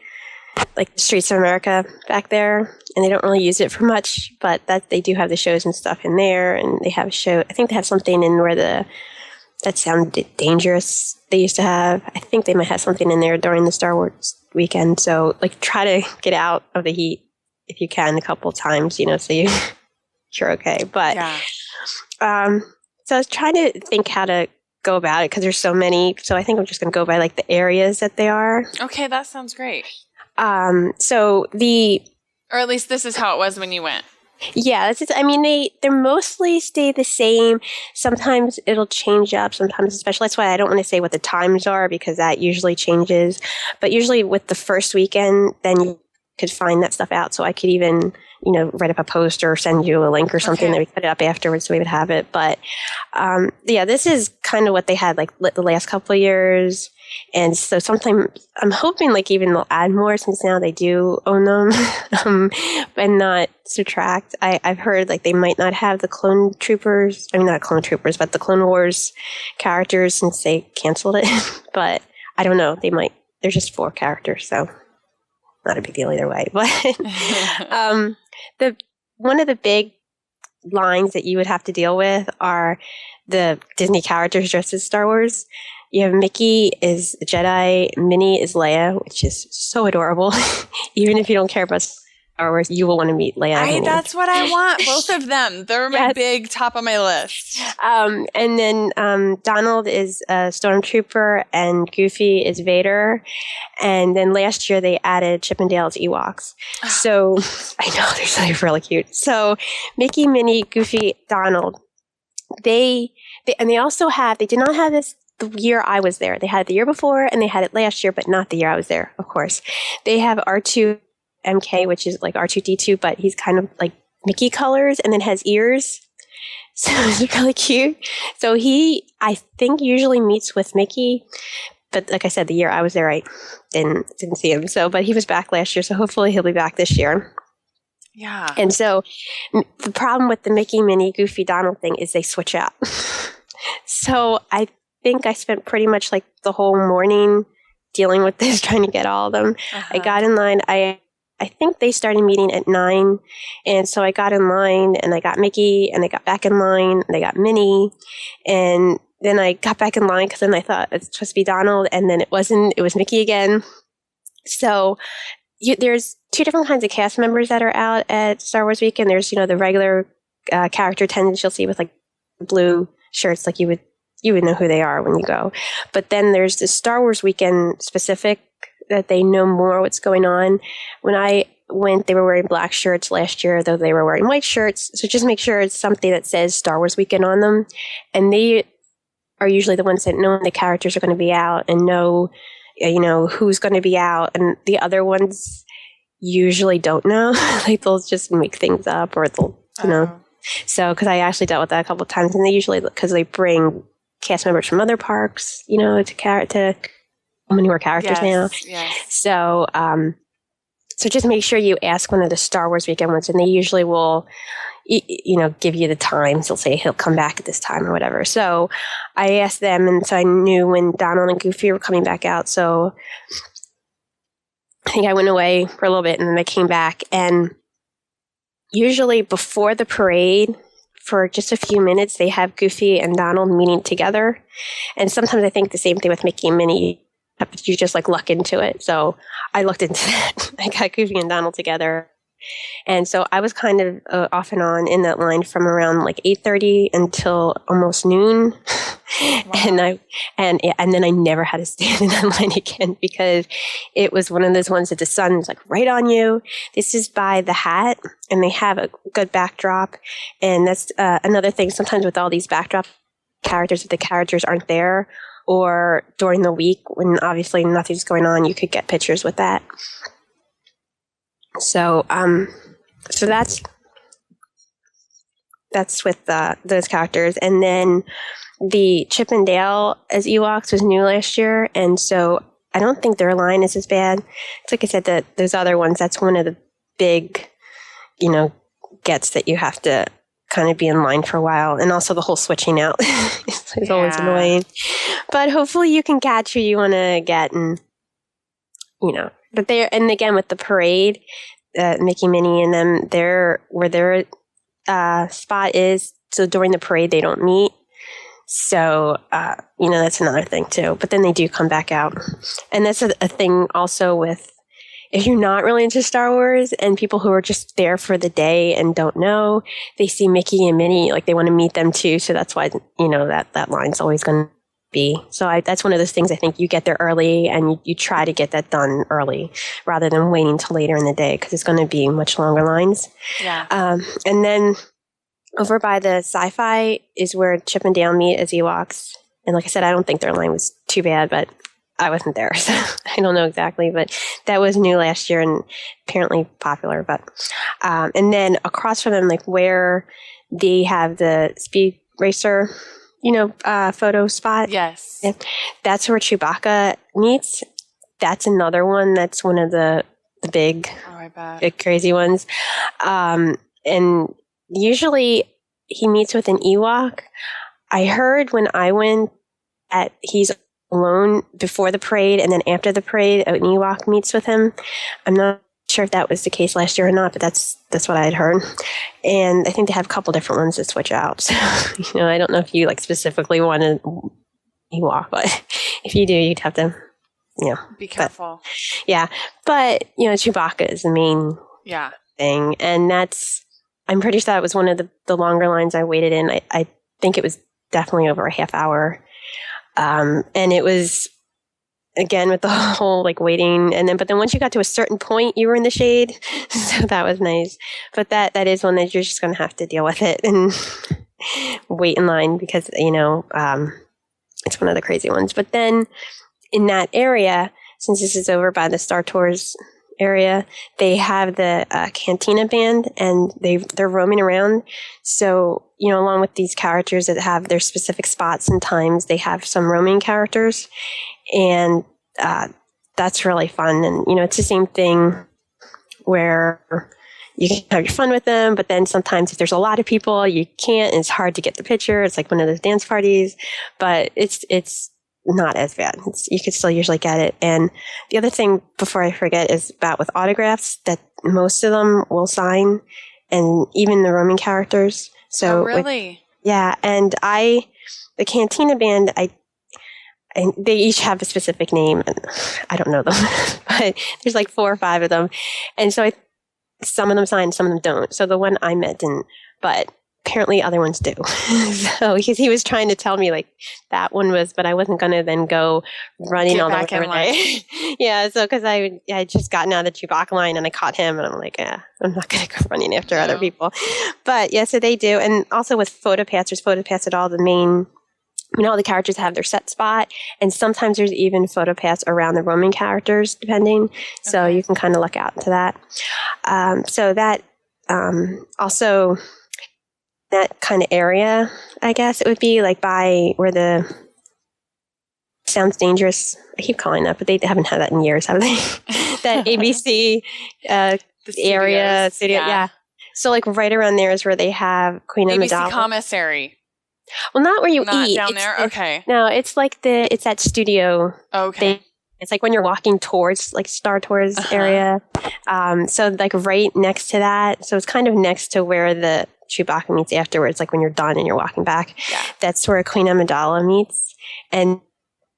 like the Streets of America back there. And they don't really use it for much, but that they do have the shows and stuff in there. And they have a show. I think they have something in where that sounded dangerous. They used to have, I think they might have something in there during the Star Wars weekend. So like try to get out of the heat if you can a couple times, so you're okay. But, so I was trying to think how to go about it because there's so many. So I think I'm just going to go by like the areas that they are. Okay. That sounds great. Or at least this is how it was when you went. Yeah, they mostly stay the same. Sometimes it'll change up, sometimes especially. That's why I don't want to say what the times are because that usually changes. But usually with the first weekend, then you could find that stuff out. So I could even, write up a post or send you a link or something that we put it up afterwards so we would have it. But this is kind of what they had like the last couple of years. And so sometimes I'm hoping like even they'll add more since now they do own them and not subtract. I've heard like they might not have the clone troopers. I mean, not clone troopers, but the Clone Wars characters since they canceled it. But I don't know. They might. There's just 4 characters, so not a big deal either way. But one of the big lines that you would have to deal with are the Disney characters dressed as Star Wars. You have Mickey is a Jedi, Minnie is Leia, which is so adorable, even if you don't care about Star Wars, you will want to meet Leia. That's what I want. Both of them. They're my big top of my list. And then Donald is a stormtrooper and Goofy is Vader. And then last year they added Chippendale as Ewoks. So I know they're really cute. So Mickey, Minnie, Goofy, Donald. They also have. They did not have this the year I was there. They had it the year before and they had it last year, but not the year I was there. Of course, they have R2. MK, which is like R2D2, but he's kind of like Mickey colors and then has ears. So it's really cute. So he, I think, usually meets with Mickey. But like I said, the year I was there, I didn't see him. So, but he was back last year, so hopefully he'll be back this year. Yeah. And so the problem with the Mickey, Minnie, Goofy, Donald thing is they switch out. So I think I spent pretty much like the whole morning dealing with this, trying to get all of them. I got in line. I think they started meeting at 9, and so I got in line, and I got Mickey, and I got back in line, and I got Minnie, and then I got back in line because then I thought it's supposed to be Donald, and then it wasn't. It was Mickey again. So there's two different kinds of cast members that are out at Star Wars Weekend. There's the regular character attendants you'll see with like blue shirts, like you would know who they are when you go. But then there's the Star Wars Weekend specific, that they know more what's going on. When I went, they were wearing black shirts last year, though they were wearing white shirts. So just make sure it's something that says Star Wars Weekend on them. And they are usually the ones that know when the characters are going to be out and know, who's going to be out. And the other ones usually don't know. Like they'll just make things up or they'll, So, because I actually dealt with that a couple of times. And they usually, because they bring cast members from other parks, to many more characters now. Yes. So just make sure you ask one of the Star Wars Weekend ones, and they usually will, give you the times. They'll say he'll come back at this time or whatever. So I asked them, and so I knew when Donald and Goofy were coming back out. So I think I went away for a little bit, and then I came back. And usually before the parade, for just a few minutes, they have Goofy and Donald meeting together. And sometimes I think the same thing with Mickey and Minnie. You just like luck into it. So I looked into that. I got Goofy and Donald together. And so I was kind of off and on in that line from around like 8:30 until almost noon. Wow. And then I never had to stand in that line again because it was one of those ones that the sun is like right on you. This is by the Hat, and they have a good backdrop. And that's another thing. Sometimes with all these backdrop characters, if the characters aren't there, or during the week when obviously nothing's going on, you could get pictures with that. So, so that's with those characters. And then the Chippendale as Ewoks was new last year, and so I don't think their line is as bad. It's like I said, those other ones, that's one of the big, gets that you have to kind of be in line for a while, and also the whole switching out is always annoying. But hopefully you can catch who you want to get, and But and again with the parade, Mickey, Minnie, and them, where their spot is. So during the parade, they don't meet. So that's another thing too. But then they do come back out, and that's a thing also with. If you're not really into Star Wars and people who are just there for the day and don't know, they see Mickey and Minnie, like they want to meet them too. So that's why, that line's always going to be. So that's one of those things I think you get there early and you try to get that done early rather than waiting till later in the day because it's going to be much longer lines. Yeah. And then over by the Sci-Fi is where Chippendale meet as Ewoks. And like I said, I don't think their line was too bad, but I wasn't there, so I don't know exactly, but that was new last year and apparently popular. But and then across from them, like where they have the speed racer, photo spot. Yes, that's where Chewbacca meets. That's another one. That's one of the big, big crazy ones. And usually he meets with an Ewok. I heard when I went he's alone before the parade, and then after the parade, an Ewok meets with him. I'm not sure if that was the case last year or not, but that's what I had heard. And I think they have a couple different ones that switch out. So, I don't know if you specifically want an Ewok, but if you do, you'd have to, be careful. But Chewbacca is the main thing. And I'm pretty sure that was one of the longer lines I waited in. I think it was definitely over a half hour. And it was, again, with the whole like waiting. But then once you got to a certain point, you were in the shade. So that was nice. But that is one that you're just going to have to deal with it and wait in line because, it's one of the crazy ones. But then in that area, since this is over by the Star Tours area, they have the Cantina Band, and they're roaming around. So, along with these characters that have their specific spots and times, they have some roaming characters, and that's really fun. And, it's the same thing where you can have your fun with them, but then sometimes if there's a lot of people, you can't, and it's hard to get the picture. It's like one of those dance parties, but it's not as bad. You could still usually get it. And the other thing, before I forget, is about with autographs, that most of them will sign, and even the roaming characters. So really? And the Cantina Band, and they each have a specific name, and I don't know them, but there's like 4 or 5 of them. And so some of them sign, some of them don't. So the one I met didn't, but apparently other ones do. So he was trying to tell me like that one was, but I wasn't going to then go running all the way over there. Yeah, so because I had just gotten out of the Chewbacca line and I caught him, and I'm like, I'm not going to go running after other people. But yeah, so they do. And also with PhotoPass, there's PhotoPass at all the main, all the characters have their set spot, and sometimes there's even PhotoPass around the roaming characters, depending. So you can kind of look out into that. So that also that kind of area, I guess it would be like by where the Sounds Dangerous. I keep calling that, but they haven't had that in years, have they? That ABC area studio, yeah. So like right around there is where they have Queen Amidala. ABC Commissary. Well, not where you eat. Down there? Okay. No, it's like it's that studio. Okay. Thing. It's like when you're walking towards like Star Tours area. So like right next to that. So it's kind of next to where the Chewbacca meets afterwards, like when you're done and you're walking back. Yeah. That's where Queen Amidala meets. And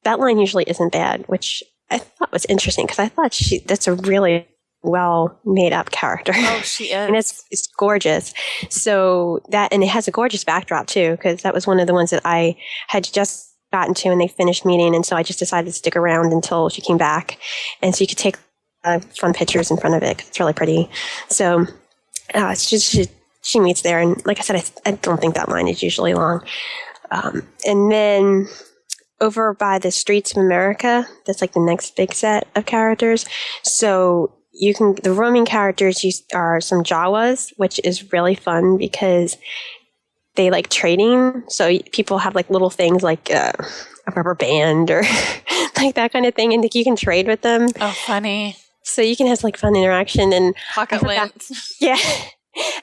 that line usually isn't bad, which I thought was interesting because I thought that's a really well made up character. Oh, she is. And it's gorgeous. So and it has a gorgeous backdrop too, because that was one of the ones that I had just gotten to and they finished meeting. And so I just decided to stick around until she came back. And so you could take fun pictures in front of it. 'Cause it's really pretty. So it's just, she meets there. And like I said, I don't think that line is usually long. And then over by the Streets of America, that's like the next big set of characters. So the roaming characters are some Jawas, which is really fun because they like trading. So people have like little things like a rubber band or like that kind of thing. And you can trade with them. Oh, funny. So you can have like fun interaction and pocket lens. Yeah.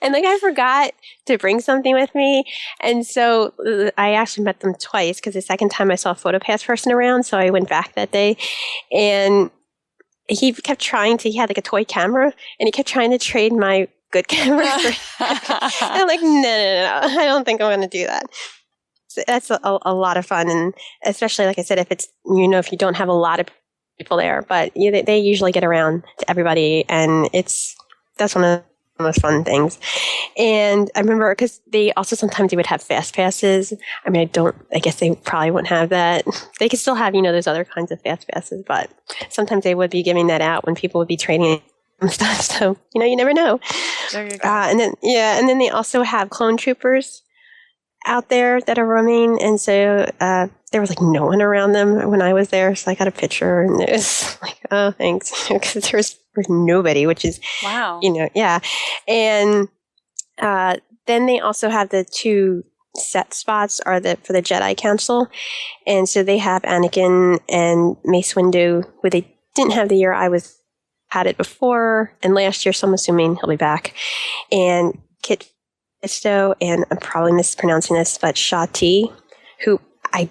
And like I forgot to bring something with me. And so I actually met them twice because the second time I saw a PhotoPass person around. So I went back that day and he kept he had like a toy camera and he kept trying to trade my good camera. I'm like, no, I don't think I'm going to do that. So that's a lot of fun. And especially, like I said, if it's, if you don't have a lot of people there, but they usually get around to everybody. And that's one of the most fun things. And I remember because sometimes they would have fast passes. I mean, I guess they probably wouldn't have that. They could still have, those other kinds of fast passes, but sometimes they would be giving that out when people would be trading and stuff. So, you never know. There you go. And then they also have clone troopers out there that are roaming. And so there was like no one around them when I was there. So I got a picture and it was like, oh, thanks. Because there was nobody, which is, wow. Yeah. And then they also have the 2 set spots for the Jedi Council. And so they have Anakin and Mace Windu, who they didn't have the year I had it before and last year, so I'm assuming he'll be back. And Kit Fisto, and I'm probably mispronouncing this, but Shati, who I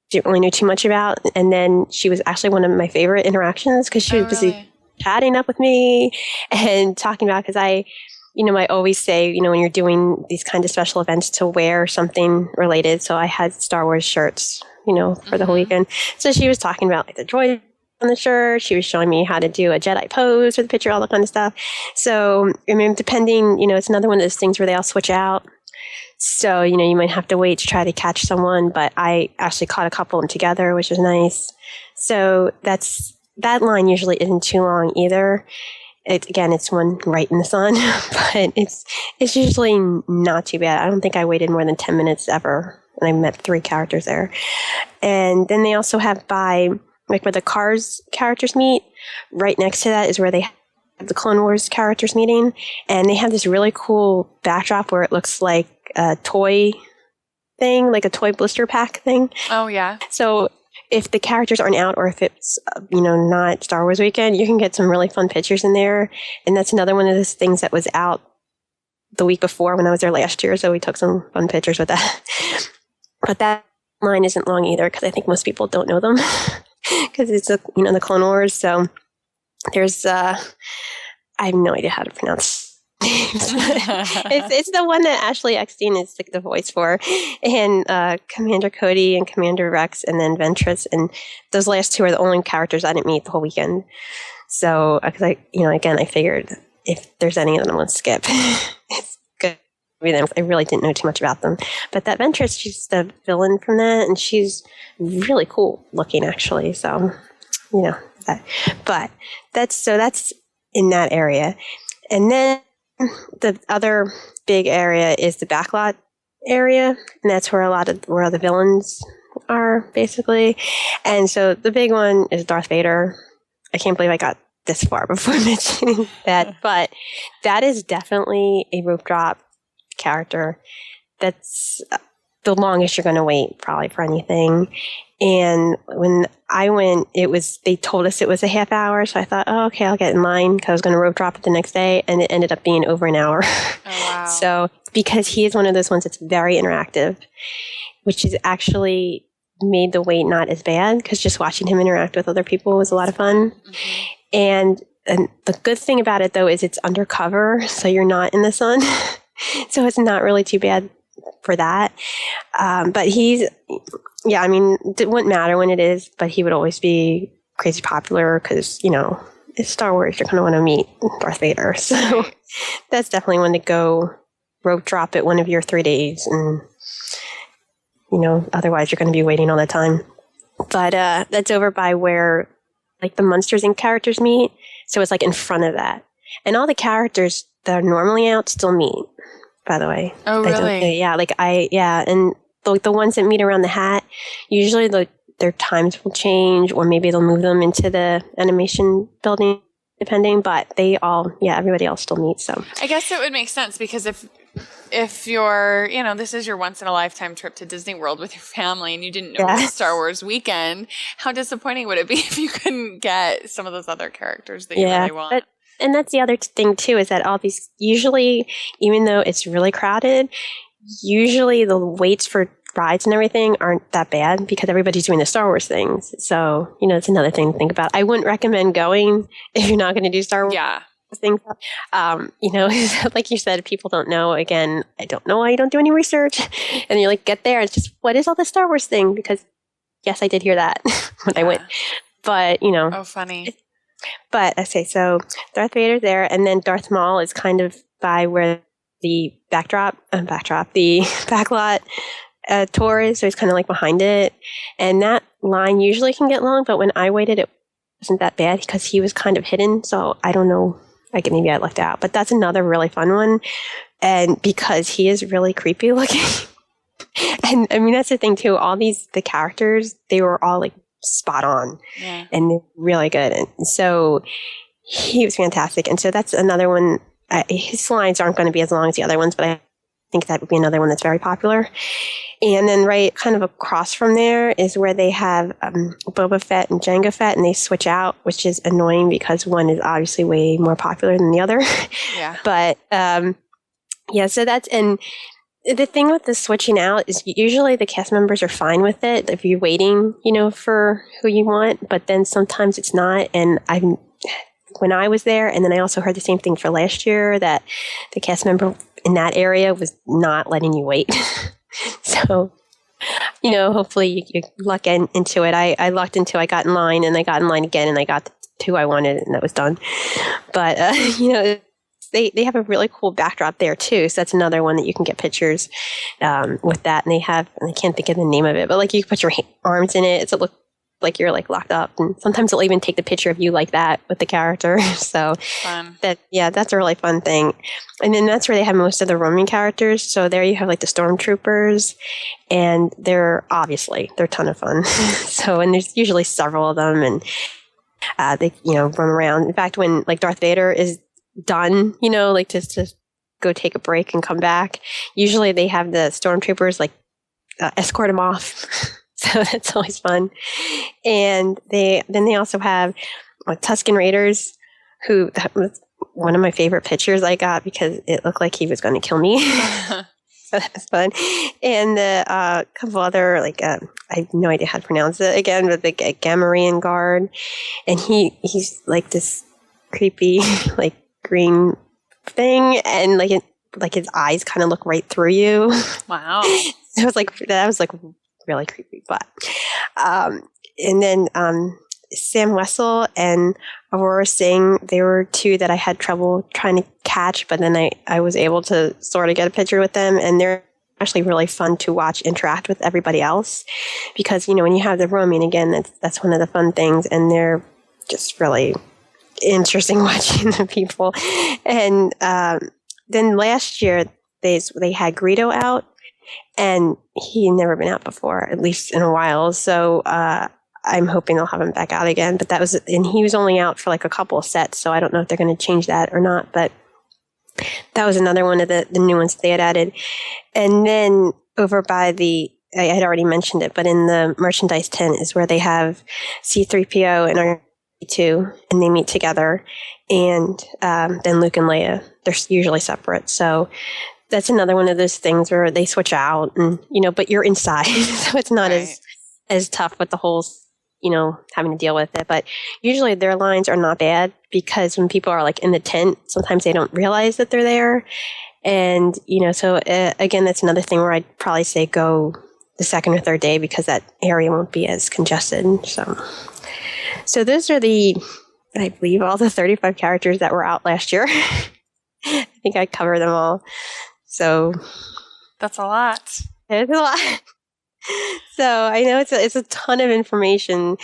didn't really know too much about. And then she was actually one of my favorite interactions because she was busy chatting up with me and talking about, because I always say, when you're doing these kind of special events to wear something related. So I had Star Wars shirts, for the whole weekend. So she was talking about like the droid on the shirt. She was showing me how to do a Jedi pose for the picture, all that kind of stuff. So, I mean, depending, it's another one of those things where they all switch out. So, you might have to wait to try to catch someone, but I actually caught a couple of them together, which was nice. So that line usually isn't too long either. It's one right in the sun, but it's usually not too bad. I don't think I waited more than 10 minutes ever, and I met 3 characters there. And then they also have where the Cars characters meet, right next to that is where they have the Clone Wars characters meeting, and they have this really cool backdrop where it looks like a toy thing, like a toy blister pack thing. Oh, yeah. So if the characters aren't out, or if it's, not Star Wars weekend, you can get some really fun pictures in there. And that's another one of those things that was out the week before when I was there last year. So we took some fun pictures with that. But that line isn't long either, because I think most people don't know them because it's, the Clone Wars. So there's, I have no idea how to pronounce it's the one that Ashley Eckstein is the voice for, and Commander Cody and Commander Rex, and then Ventress, and those last 2 are the only characters I didn't meet the whole weekend. So, because I figured if there's any of them, let's skip. It's good. I really didn't know too much about them, but that Ventress, she's the villain from that, and she's really cool looking, actually. So, but that's in that area, and then the other big area is the backlot area, and that's where where the villains are, basically. And so the big one is Darth Vader. I can't believe I got this far before mentioning that, but that is definitely a rope drop character. That's the longest you're going to wait probably for anything. And when I went, they told us it was a half hour. So I thought, oh, okay, I'll get in line, because I was going to rope drop it the next day. And it ended up being over an hour. Oh, wow. So because he is one of those ones that's very interactive, which is actually made the wait not as bad, because just watching him interact with other people was a lot of fun. Mm-hmm. And the good thing about it, though, is it's undercover. So you're not in the sun. So it's not really too bad for that. But it wouldn't matter when it is, but he would always be crazy popular because, it's Star Wars. You're going to want to meet Darth Vader. So that's definitely one to go rope drop it one of your 3 days. And, otherwise you're going to be waiting all the time. But that's over by where, the monsters and characters meet. So it's, in front of that. And all the characters that are normally out still meet, by the way. Oh, really? And the ones that meet around the hat, usually their times will change, or maybe they'll move them into the animation building, depending. But everybody else still meets. So I guess it would make sense, because if you're, this is your once in a lifetime trip to Disney World with your family, and you didn't know it was Star Wars weekend, how disappointing would it be if you couldn't get some of those other characters that you really want? And that's the other thing, too, is that all these, usually, even though it's really crowded, usually the waits for rides and everything aren't that bad, because everybody's doing the Star Wars things. So, it's another thing to think about. I wouldn't recommend going if you're not going to do Star Wars things. Like you said, people don't know. Again, I don't know why you don't do any research. And you're get there. It's just, what is all the Star Wars thing? Because, yes, I did hear that when I went. But, Oh, funny. But okay, so Darth Vader there, and then Darth Maul is kind of by where the the backlot tour is, so he's kind of behind it. And that line usually can get long, but when I waited, it wasn't that bad because he was kind of hidden. So I don't know, maybe I left out. But that's another really fun one, and because he is really creepy looking. And I mean, that's the thing too. All the characters, they were all spot on, and really good. And so he was fantastic. And so that's another one. His lines aren't going to be as long as the other ones, but I think that would be another one that's very popular. And then right kind of across from there is where they have Boba Fett and Jango Fett, and they switch out, which is annoying because one is obviously way more popular than the other. Yeah. But so that's, and the thing with the switching out is usually the cast members are fine with it if you're waiting, for who you want, but then sometimes it's not. And when I was there, and then I also heard the same thing for last year, that the cast member in that area was not letting you wait. So hopefully you luck into it. I lucked into I got in line and I got in line again and I got the two I wanted and that was done. But, they have a really cool backdrop there too. So that's another one that you can get pictures with that. And I can't think of the name of it, but like you can put your arms in it. It's look like you're like locked up. And sometimes they'll even take the picture of you like that with the character. So Fun. that's a really fun thing. And then that's where they have most of the roaming characters. So there you have like the stormtroopers and they're a ton of fun. And there's usually several of them and they, run around. In fact, when like Darth Vader is done, like just to go take a break and come back, usually they have the stormtroopers like escort him off. So that's always fun. And they also have Tusken Raiders, who that was one of my favorite pictures I got because it looked like he was going to kill me. So that's fun. And a couple other, I have no idea how to pronounce it again, but the Gamorrean guard. And he's like this creepy, like green thing. And like his eyes kind of look right through you. Wow. That was like really creepy. But, and then Sam Wessel and Aurora Singh, they were two that I had trouble trying to catch, but then I was able to sort of get a picture with them, and they're actually really fun to watch interact with everybody else because, when you have the roaming, again, that's one of the fun things, and they're just really interesting watching the people. And then last year, they had Greedo out, and he had never been out before, at least in a while, so I'm hoping they'll have him back out again. But and he was only out for like a couple of sets, so I don't know if they're going to change that or not. But that was another one of the new ones they had added. And then over by I had already mentioned it, but in the merchandise tent is where they have C-3PO and R2, and they meet together. And then Luke and Leia, they're usually separate. So that's another one of those things where they switch out, and but you're inside, so it's not as tough with the whole having to deal with it. But usually their lines are not bad because when people are like in the tent, sometimes they don't realize that they're there. And, so again, that's another thing where I'd probably say go the second or third day because that area won't be as congested. So those are I believe, all the 35 characters that were out last year. I think I covered them all. So that's a lot. It's a lot. So I know it's a ton of information,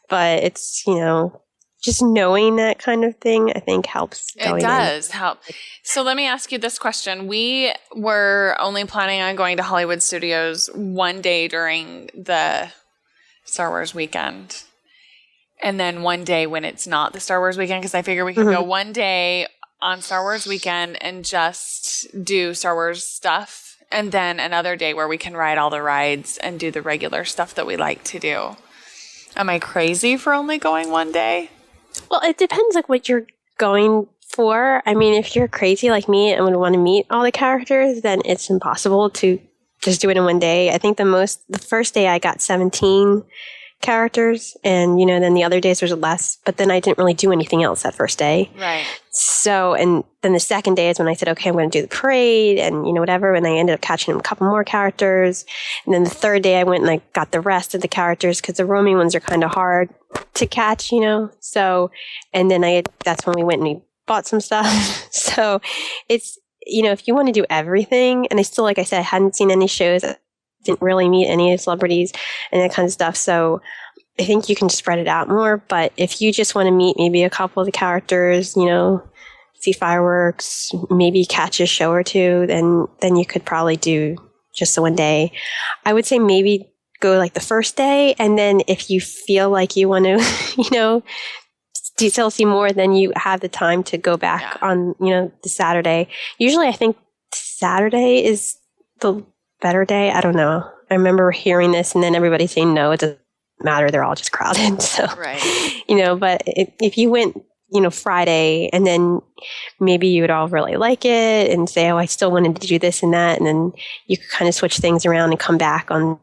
but it's, just knowing that kind of thing, I think helps. It does help. So let me ask you this question. We were only planning on going to Hollywood Studios one day during the Star Wars weekend. And then one day when it's not the Star Wars weekend, because I figure we could go one day on Star Wars weekend and just do Star Wars stuff. And then another day where we can ride all the rides and do the regular stuff that we like to do. Am I crazy for only going one day? Well, it depends what you're going for. I mean, if you're crazy like me and would want to meet all the characters, then it's impossible to just do it in one day. I think the first day I got 17 characters, and then the other days was less, but then I didn't really do anything else that first day. Right. So, and then the second day is when I said, okay, I'm going to do the parade and whatever, and I ended up catching a couple more characters. And then the third day I went and I got the rest of the characters because the roaming ones are kind of hard to catch, so, and then that's when we went and we bought some stuff. So it's, if you want to do everything, and I still, like I said, I hadn't seen any shows, didn't really meet any celebrities and that kind of stuff. So I think you can spread it out more. But if you just want to meet maybe a couple of the characters, see fireworks, maybe catch a show or two, then you could probably do just the one day. I would say maybe go like the first day. And then if you feel like you want to, still see more, then you have the time to go back on, the Saturday. Usually I think Saturday is the better day. I don't know. I remember hearing this and then everybody saying, no, it doesn't matter. They're all just crowded. So, right. But if you went, Friday, and then maybe you would all really like it and say, oh, I still wanted to do this and that. And then you could kind of switch things around and come back on,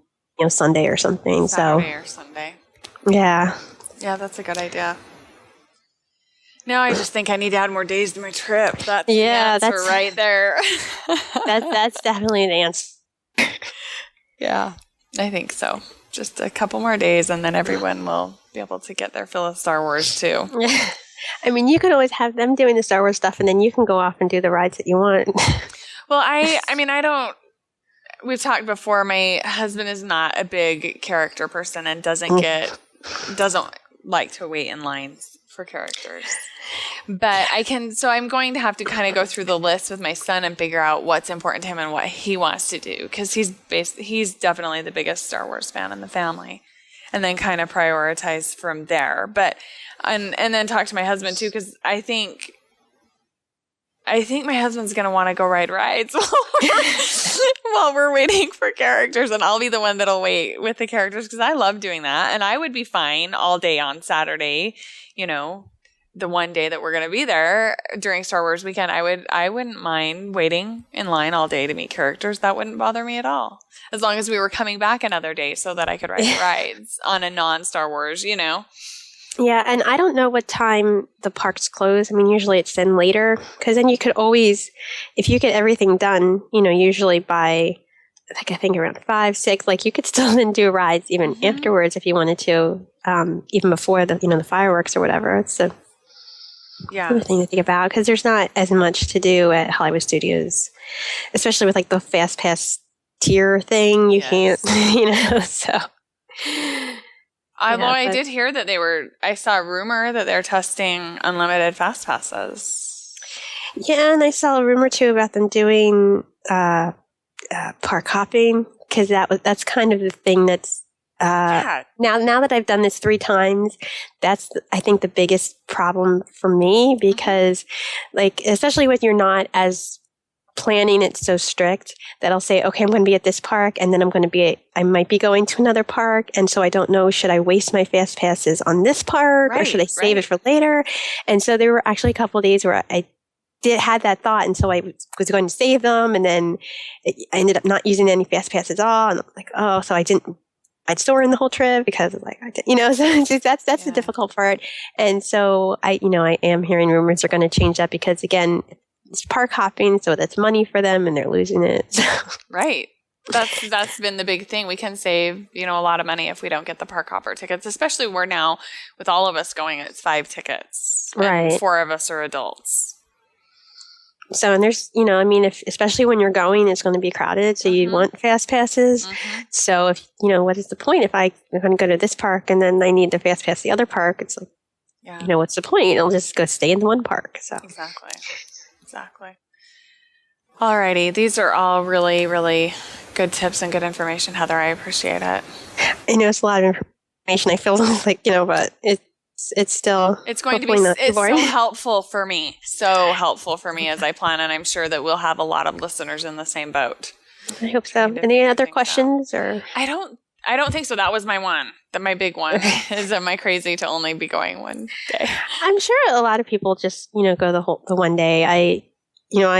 Sunday or something. Saturday or Sunday. Yeah. Yeah, that's a good idea. Now I just think I need to add more days to my trip. That's the answer right there. That's definitely an answer. Yeah. I think so. Just a couple more days, and then everyone will be able to get their fill of Star Wars too. I mean, you can always have them doing the Star Wars stuff, and then you can go off and do the rides that you want. Well, I mean, I don't. We've talked before. My husband is not a big character person and doesn't like to wait in lines for characters. But I'm going to have to kind of go through the list with my son and figure out what's important to him and what he wants to do, because he's definitely the biggest Star Wars fan in the family, and then kind of prioritize from there. But and then talk to my husband too, because I think my husband's going to want to go ride rides while we're waiting for characters. And I'll be the one that'll wait with the characters, because I love doing that. And I would be fine all day on Saturday, the one day that we're going to be there during Star Wars weekend. I wouldn't mind waiting in line all day to meet characters. That wouldn't bother me at all. As long as we were coming back another day so that I could ride the rides on a non-Star Wars, Yeah, and I don't know what time the parks close. I mean, usually it's then later, because then you could always, if you get everything done, usually by, I think around 5, 6, you could still then do rides even afterwards if you wanted to, even before the fireworks or whatever. It's a good thing to think about, because there's not as much to do at Hollywood Studios, especially with the Fast Pass tier thing. You can't, so... Although I did hear that I saw a rumor that they're testing unlimited fast passes. Yeah, and I saw a rumor too about them doing park hopping, because that's kind of the thing that's now that I've done this 3 times, that's I think the biggest problem for me, because especially when you're not as planning it so strict, that I'll say, okay, I'm going to be at this park, and then I might be going to another park, and so I don't know, should I waste my fast passes on this park, or should I save it for later? And so there were actually a couple of days where I had that thought, and so I was going to save them, and then I ended up not using any fast pass at all, and I'm so I'd store in the whole trip, because so that's the difficult part. And so I am hearing rumors are going to change that, because again, it's park hopping, so that's money for them, and they're losing it. So. Right. That's been the big thing. We can save, a lot of money if we don't get the park hopper tickets, especially we're now, with all of us going, it's 5 tickets. Right. And 4 of us are adults. So, and there's, especially when you're going, it's going to be crowded, so you want fast passes. So if, what is the point if I'm going to go to this park and then I need the fast pass the other park? It's what's the point? I'll just go stay in the one park. So Exactly. Alrighty. These are all really, really good tips and good information, Heather. I appreciate it. I know it's a lot of information. I feel but it's still... It's going to be so helpful for me. So helpful for me as I plan, and I'm sure that we'll have a lot of listeners in the same boat. I hope so. Any other questions? Or I don't think so. That was my one. My big one is, am I crazy to only be going one day? I'm sure a lot of people just, go the one day. I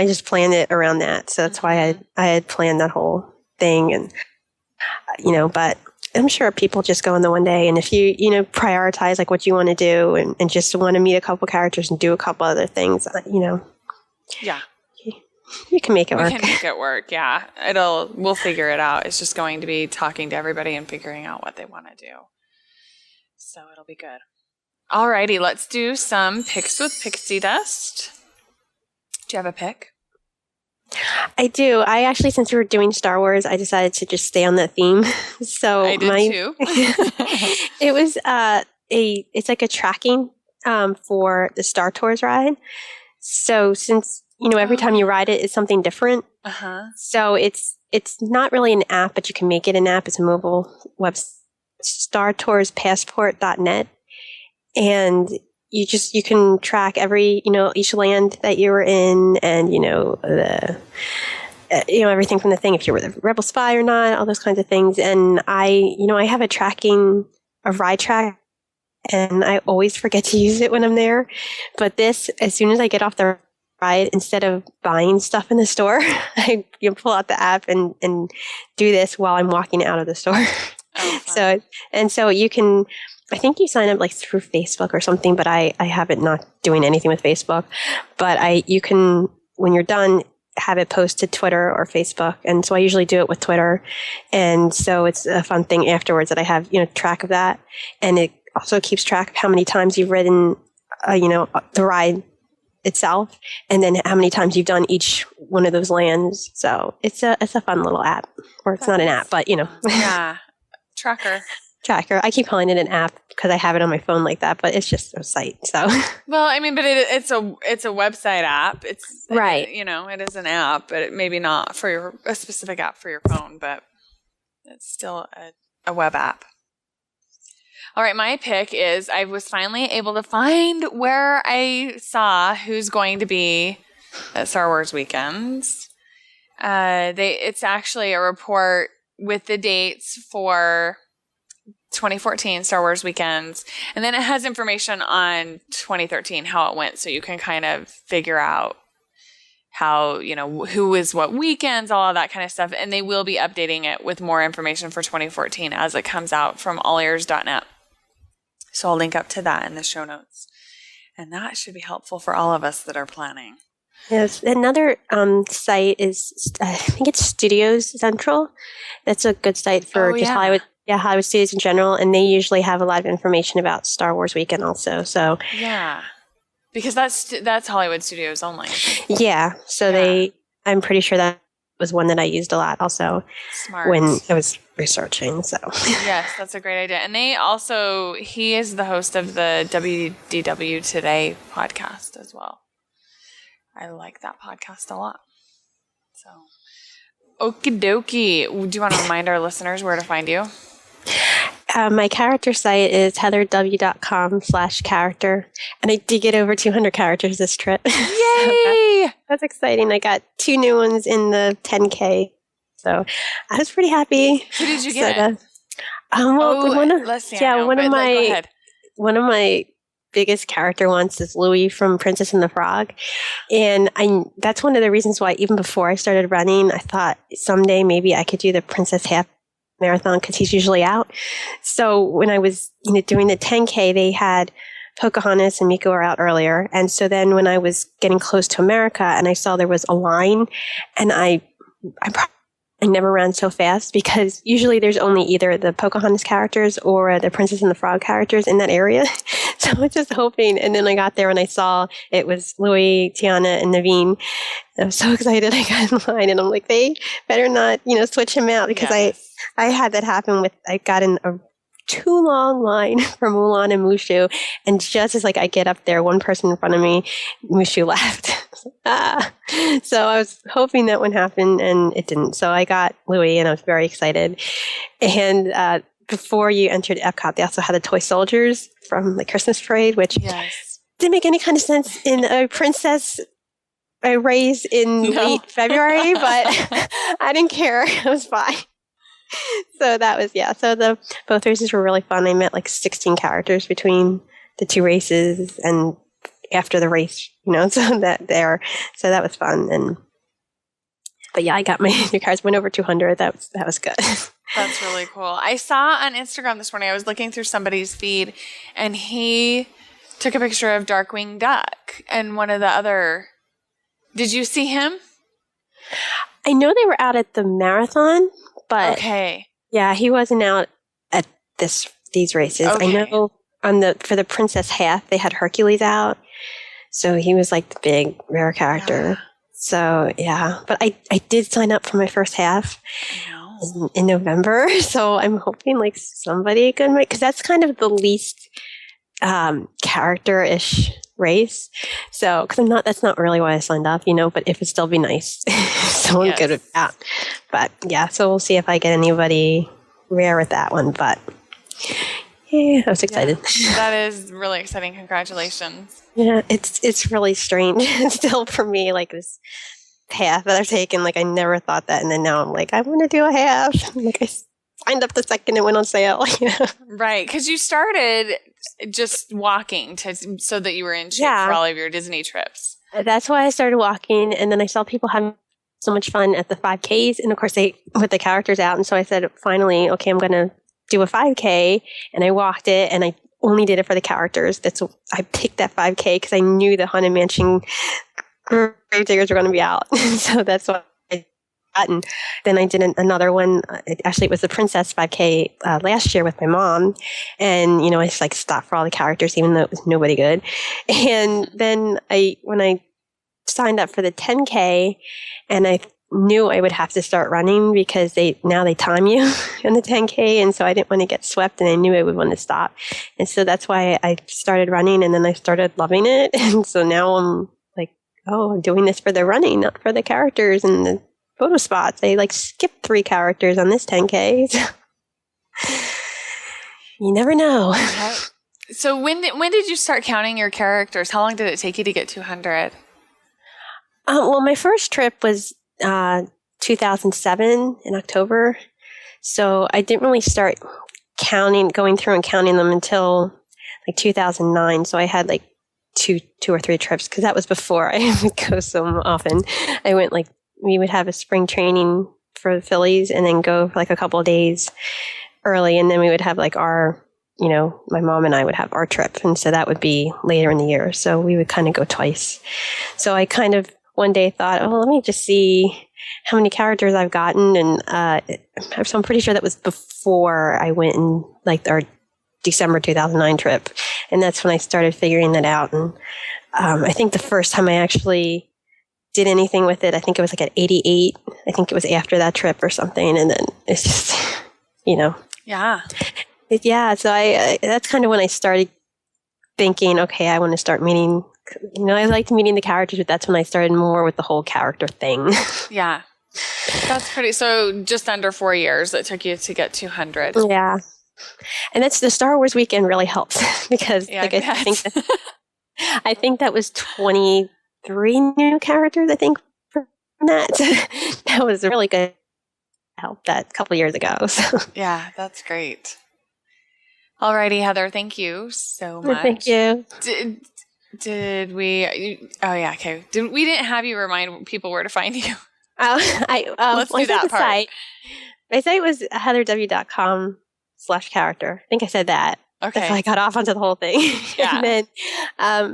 just planned it around that. So that's why I had planned that whole thing. And, but I'm sure people just go on the one day. And if you, prioritize what you want to do and just want to meet a couple characters and do a couple other things, Yeah. You can make it work. We can make it work, yeah. We'll figure it out. It's just going to be talking to everybody and figuring out what they want to do. So it'll be good. Alrighty, let's do some picks with pixie dust. Do you have a pick? I do. I actually, since we were doing Star Wars, I decided to just stay on that theme. So I did too. It was it's like a tracking for the Star Tours ride. So since every time you ride it, it's something different. So it's not really an app, but you can make it an app. It's a mobile website, StarToursPassport.net, and you can track every each land that you were in, and everything from the thing, if you were the rebel spy or not, all those kinds of things. And I have a ride track, and I always forget to use it when I'm there. But this, as soon as I get off the ride, instead of buying stuff in the store, I pull out the app and do this while I'm walking out of the store. So you can, I think you sign up through Facebook or something, but I have it not doing anything with Facebook. But you can, when you're done, have it post to Twitter or Facebook. And so I usually do it with Twitter. And so it's a fun thing afterwards that I have, track of that. And it also keeps track of how many times you've ridden, the ride itself, and then how many times you've done each one of those lands. So it's a fun little app, or it's not an app, but Yeah. Tracker. I keep calling it an app because I have it on my phone like that, but it's just a site. So Well, I mean, but it's a website app. It's right. It is an app, but maybe not for a specific app for your phone, but it's still a web app. All right, my pick is I was finally able to find where I saw who's going to be at Star Wars Weekends. It's actually a report with the dates for 2014 Star Wars Weekends, and then it has information on 2013, how it went, so you can kind of figure out how, who is what weekends, all of that kind of stuff, and they will be updating it with more information for 2014 as it comes out from allears.net. So I'll link up to that in the show notes. And that should be helpful for all of us that are planning. Yes. Another site is, I think it's StudiosCentral. That's a good site for Hollywood. Yeah, Hollywood studios in general. And they usually have a lot of information about Star Wars Weekend also. So yeah, because that's Hollywood Studios only. Yeah. So I'm pretty sure that was one that I used a lot also. Smart. When I was researching. So yes, that's a great idea. And he is the host of the WDW Today podcast as well. I like that podcast a lot. So, okie dokie. Do you want to remind our listeners where to find you? My character site is heatherw.com/character. And I did get over 200 characters this trip. Yay! So that's exciting. I got 2 new ones in the 10K. So I was pretty happy. Who did you get? Let's see. Yeah, one of my biggest character ones is Louis from Princess and the Frog. And that's one of the reasons why even before I started running, I thought someday maybe I could do the Princess Half Marathon because he's usually out. So when I was doing the 10K, they had Pocahontas and Miko were out earlier. And so then when I was getting close to America and I saw there was a line, and I never ran so fast because usually there's only either the Pocahontas characters or the Princess and the Frog characters in that area. So I was just hoping. And then I got there and I saw it was Louis, Tiana, and Naveen. And I was so excited I got in line. And I'm like, they better not, switch him out because I had that happen I got in a too long line for Mulan and Mushu. And just as I get up there, one person in front of me, Mushu left. So I was hoping that would happen and it didn't. So I got Louis and I was very excited. And before you entered Epcot, they also had the toy soldiers from the Christmas parade, which didn't make any kind of sense in a princess race in late February, but I didn't care. It was fine. So that was, so both races were really fun. I met 16 characters between the 2 races and after the race, so that was fun. But I got my new cards, went over 200. That was good. That's really cool. I saw on Instagram this morning, I was looking through somebody's feed and he took a picture of Darkwing Duck and one of the other, did you see him? I know they were out at the marathon, but yeah, he wasn't out at these races. Okay. I know for the Princess Half, they had Hercules out. So he was the big rare character. Yeah. So yeah, but I did sign up for my first half in November. So I'm hoping somebody could because that's kind of the least character-ish race. So because that's not really why I signed up, but it would still be nice. Someone good with that. But yeah, so we'll see if I get anybody rare with that one. But yeah, I was excited. Yeah, that is really exciting. Congratulations. Yeah, it's really strange still for me, this path that I've taken. I never thought that, and then now I'm I want to do a half. I signed up the second it went on sale. Right, because you started just walking so that you were in shape for all of your Disney trips. That's why I started walking, and then I saw people having so much fun at the 5Ks, and of course they put the characters out, and so I said, finally, okay, I'm going to do a 5K, and I walked it, and I only did it for the characters. I picked that 5K because I knew the Haunted Mansion Gravediggers were going to be out. So that's why I did that. And then I did another one. Actually, it was the Princess 5K last year with my mom. And, I just stopped for all the characters, even though it was nobody good. And then when I signed up for the 10K, and I knew I would have to start running because they time you in the 10K, and so I didn't want to get swept, and I knew I would want to stop, and so that's why I started running, and then I started loving it, and so now I'm like, oh, I'm doing this for the running, not for the characters and the photo spots. I skipped 3 characters on this 10K. You never know. So when did you start counting your characters? How long did it take you to get 200? Well, my first trip was 2007 in October. So I didn't really start going through and counting them until 2009. So I had two or three trips because that was before I would go so often. I went we would have a spring training for the fillies and then go for a couple of days early. And then we would have our, my mom and I would have our trip. And so that would be later in the year. So we would kind of go twice. So I kind of one day thought, oh, let me just see how many characters I've gotten. And so I'm pretty sure that was before I went in our December 2009 trip. And that's when I started figuring that out. And I think the first time I actually did anything with it, I think it was at 88. I think it was after that trip or something. And then it's just, Yeah. Yeah. So that's kind of when I started thinking, okay, I want to start meeting. I liked meeting the characters, but that's when I started more with the whole character thing. Yeah. That's pretty. So just under 4 years it took you to get 200. Yeah. And that's the Star Wars weekend really helps because I think that was 23 new characters, I think, from that. That was really good help that a couple years ago. So. Yeah, that's great. Alrighty, Heather, thank you so much. Thank you. Did we? Oh yeah, okay. We didn't have you remind people where to find you? Let's do that part. Site. My site was heatherw.com/character. I think I said that. Okay. That's how I got off onto the whole thing. Yeah. And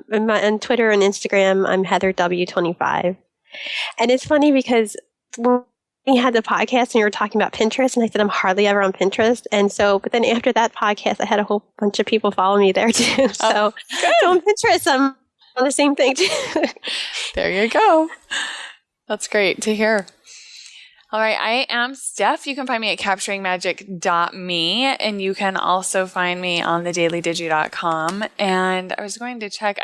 then on Twitter and Instagram, I'm HeatherW25. And it's funny because when we had the podcast and you were talking about Pinterest, and I said I'm hardly ever on Pinterest. And so, but then after that podcast, I had a whole bunch of people follow me there too. So on Pinterest, I'm on the same thing too. There you go. That's great to hear. All right. I am Steph. You can find me at capturingmagic.me, and you can also find me on thedailydigi.com. And I was going to check.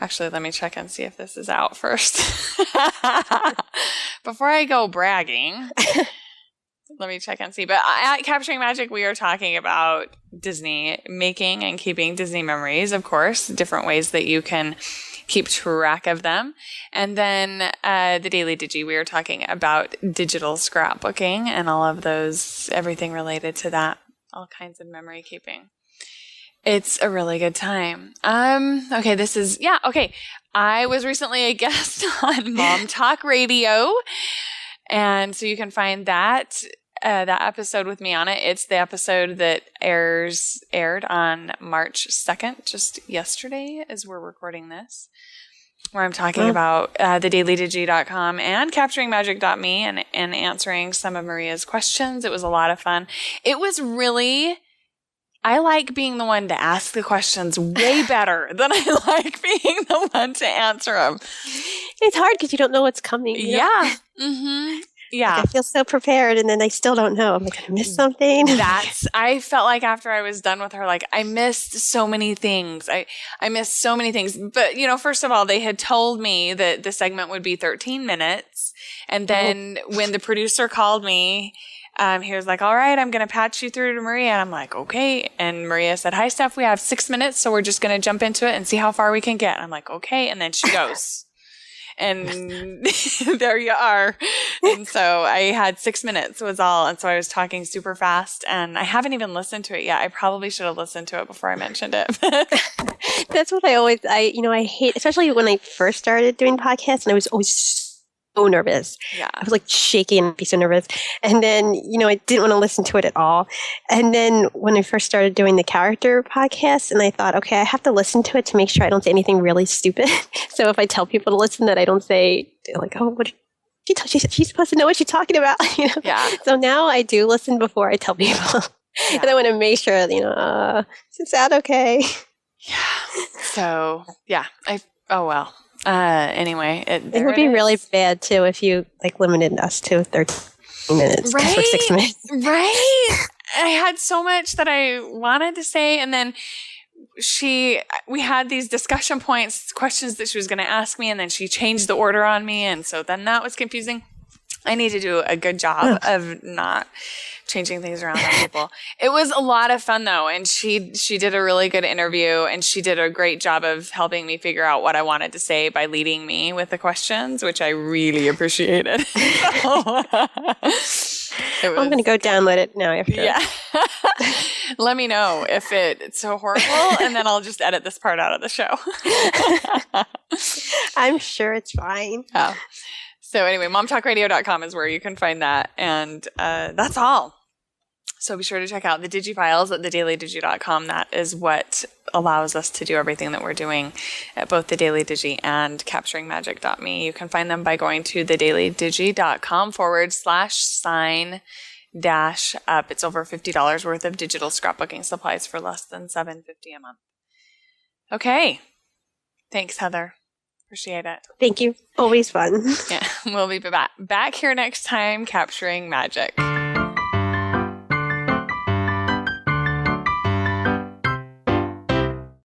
Actually, let me check and see if this is out first. Before I go bragging, let me check and see. But at Capturing Magic, we are talking about Disney, making and keeping Disney memories, of course, different ways that you can keep track of them. And then the Daily Digi, we are talking about digital scrapbooking and all of those, everything related to that, all kinds of memory keeping. It's a really good time. Okay, I was recently a guest on Mom Talk Radio, and so you can find that episode with me on it. It's the episode that aired on March 2nd, just yesterday as we're recording this, where I'm talking about thedailydigi.com and capturingmagic.me and answering some of Maria's questions. It was a lot of fun. It was really... I like being the one to ask the questions way better than I like being the one to answer them. It's hard because you don't know what's coming. Yeah. Mm-hmm. Yeah. I feel so prepared, and then I still don't know. Am I going to miss something? I felt like after I was done with her, I missed so many things. I missed so many things. But, first of all, they had told me that the segment would be 13 minutes. And then when the producer called me, he was like, all right, I'm going to patch you through to Maria. And I'm like, okay. And Maria said, hi, Steph, we have 6 minutes. So we're just going to jump into it and see how far we can get. I'm like, okay. And then she goes. And there you are. And so I had 6 minutes was all. And so I was talking super fast, and I haven't even listened to it yet. I probably should have listened to it before I mentioned it. That's what I hate, especially when I first started doing podcasts, and I was always nervous. Yeah. I was like shaking and be so nervous. And then, I didn't want to listen to it at all. And then when I first started doing the character podcast, and I thought, okay, I have to listen to it to make sure I don't say anything really stupid. So if I tell people to listen, that I don't say like, oh, what she's supposed to know what she's talking about. Yeah. So now I do listen before I tell people. Yeah. And I want to make sure, is that okay? Yeah. So, yeah. Anyway, it would be really bad too if you limited us to 13 minutes for 6 minutes. Right. I had so much that I wanted to say, and then we had these discussion points, questions that she was going to ask me, and then she changed the order on me, and so then that was confusing. I need to do a good job of not changing things around on people. It was a lot of fun though, and she did a really good interview, and she did a great job of helping me figure out what I wanted to say by leading me with the questions, which I really appreciated. I'm going to go download it now after. Yeah. Let me know if it's so horrible, and then I'll just edit this part out of the show. I'm sure it's fine. Oh. So anyway, momtalkradio.com is where you can find that. And that's all. So be sure to check out the DigiFiles at thedailydigi.com. That is what allows us to do everything that we're doing at both the Daily Digi and capturingmagic.me. You can find them by going to thedailydigi.com/sign-up. It's over $50 worth of digital scrapbooking supplies for less than $7.50 a month. Okay. Thanks, Heather. Appreciate it. Thank you. Always fun. Yeah, we'll be back here next time, capturing magic.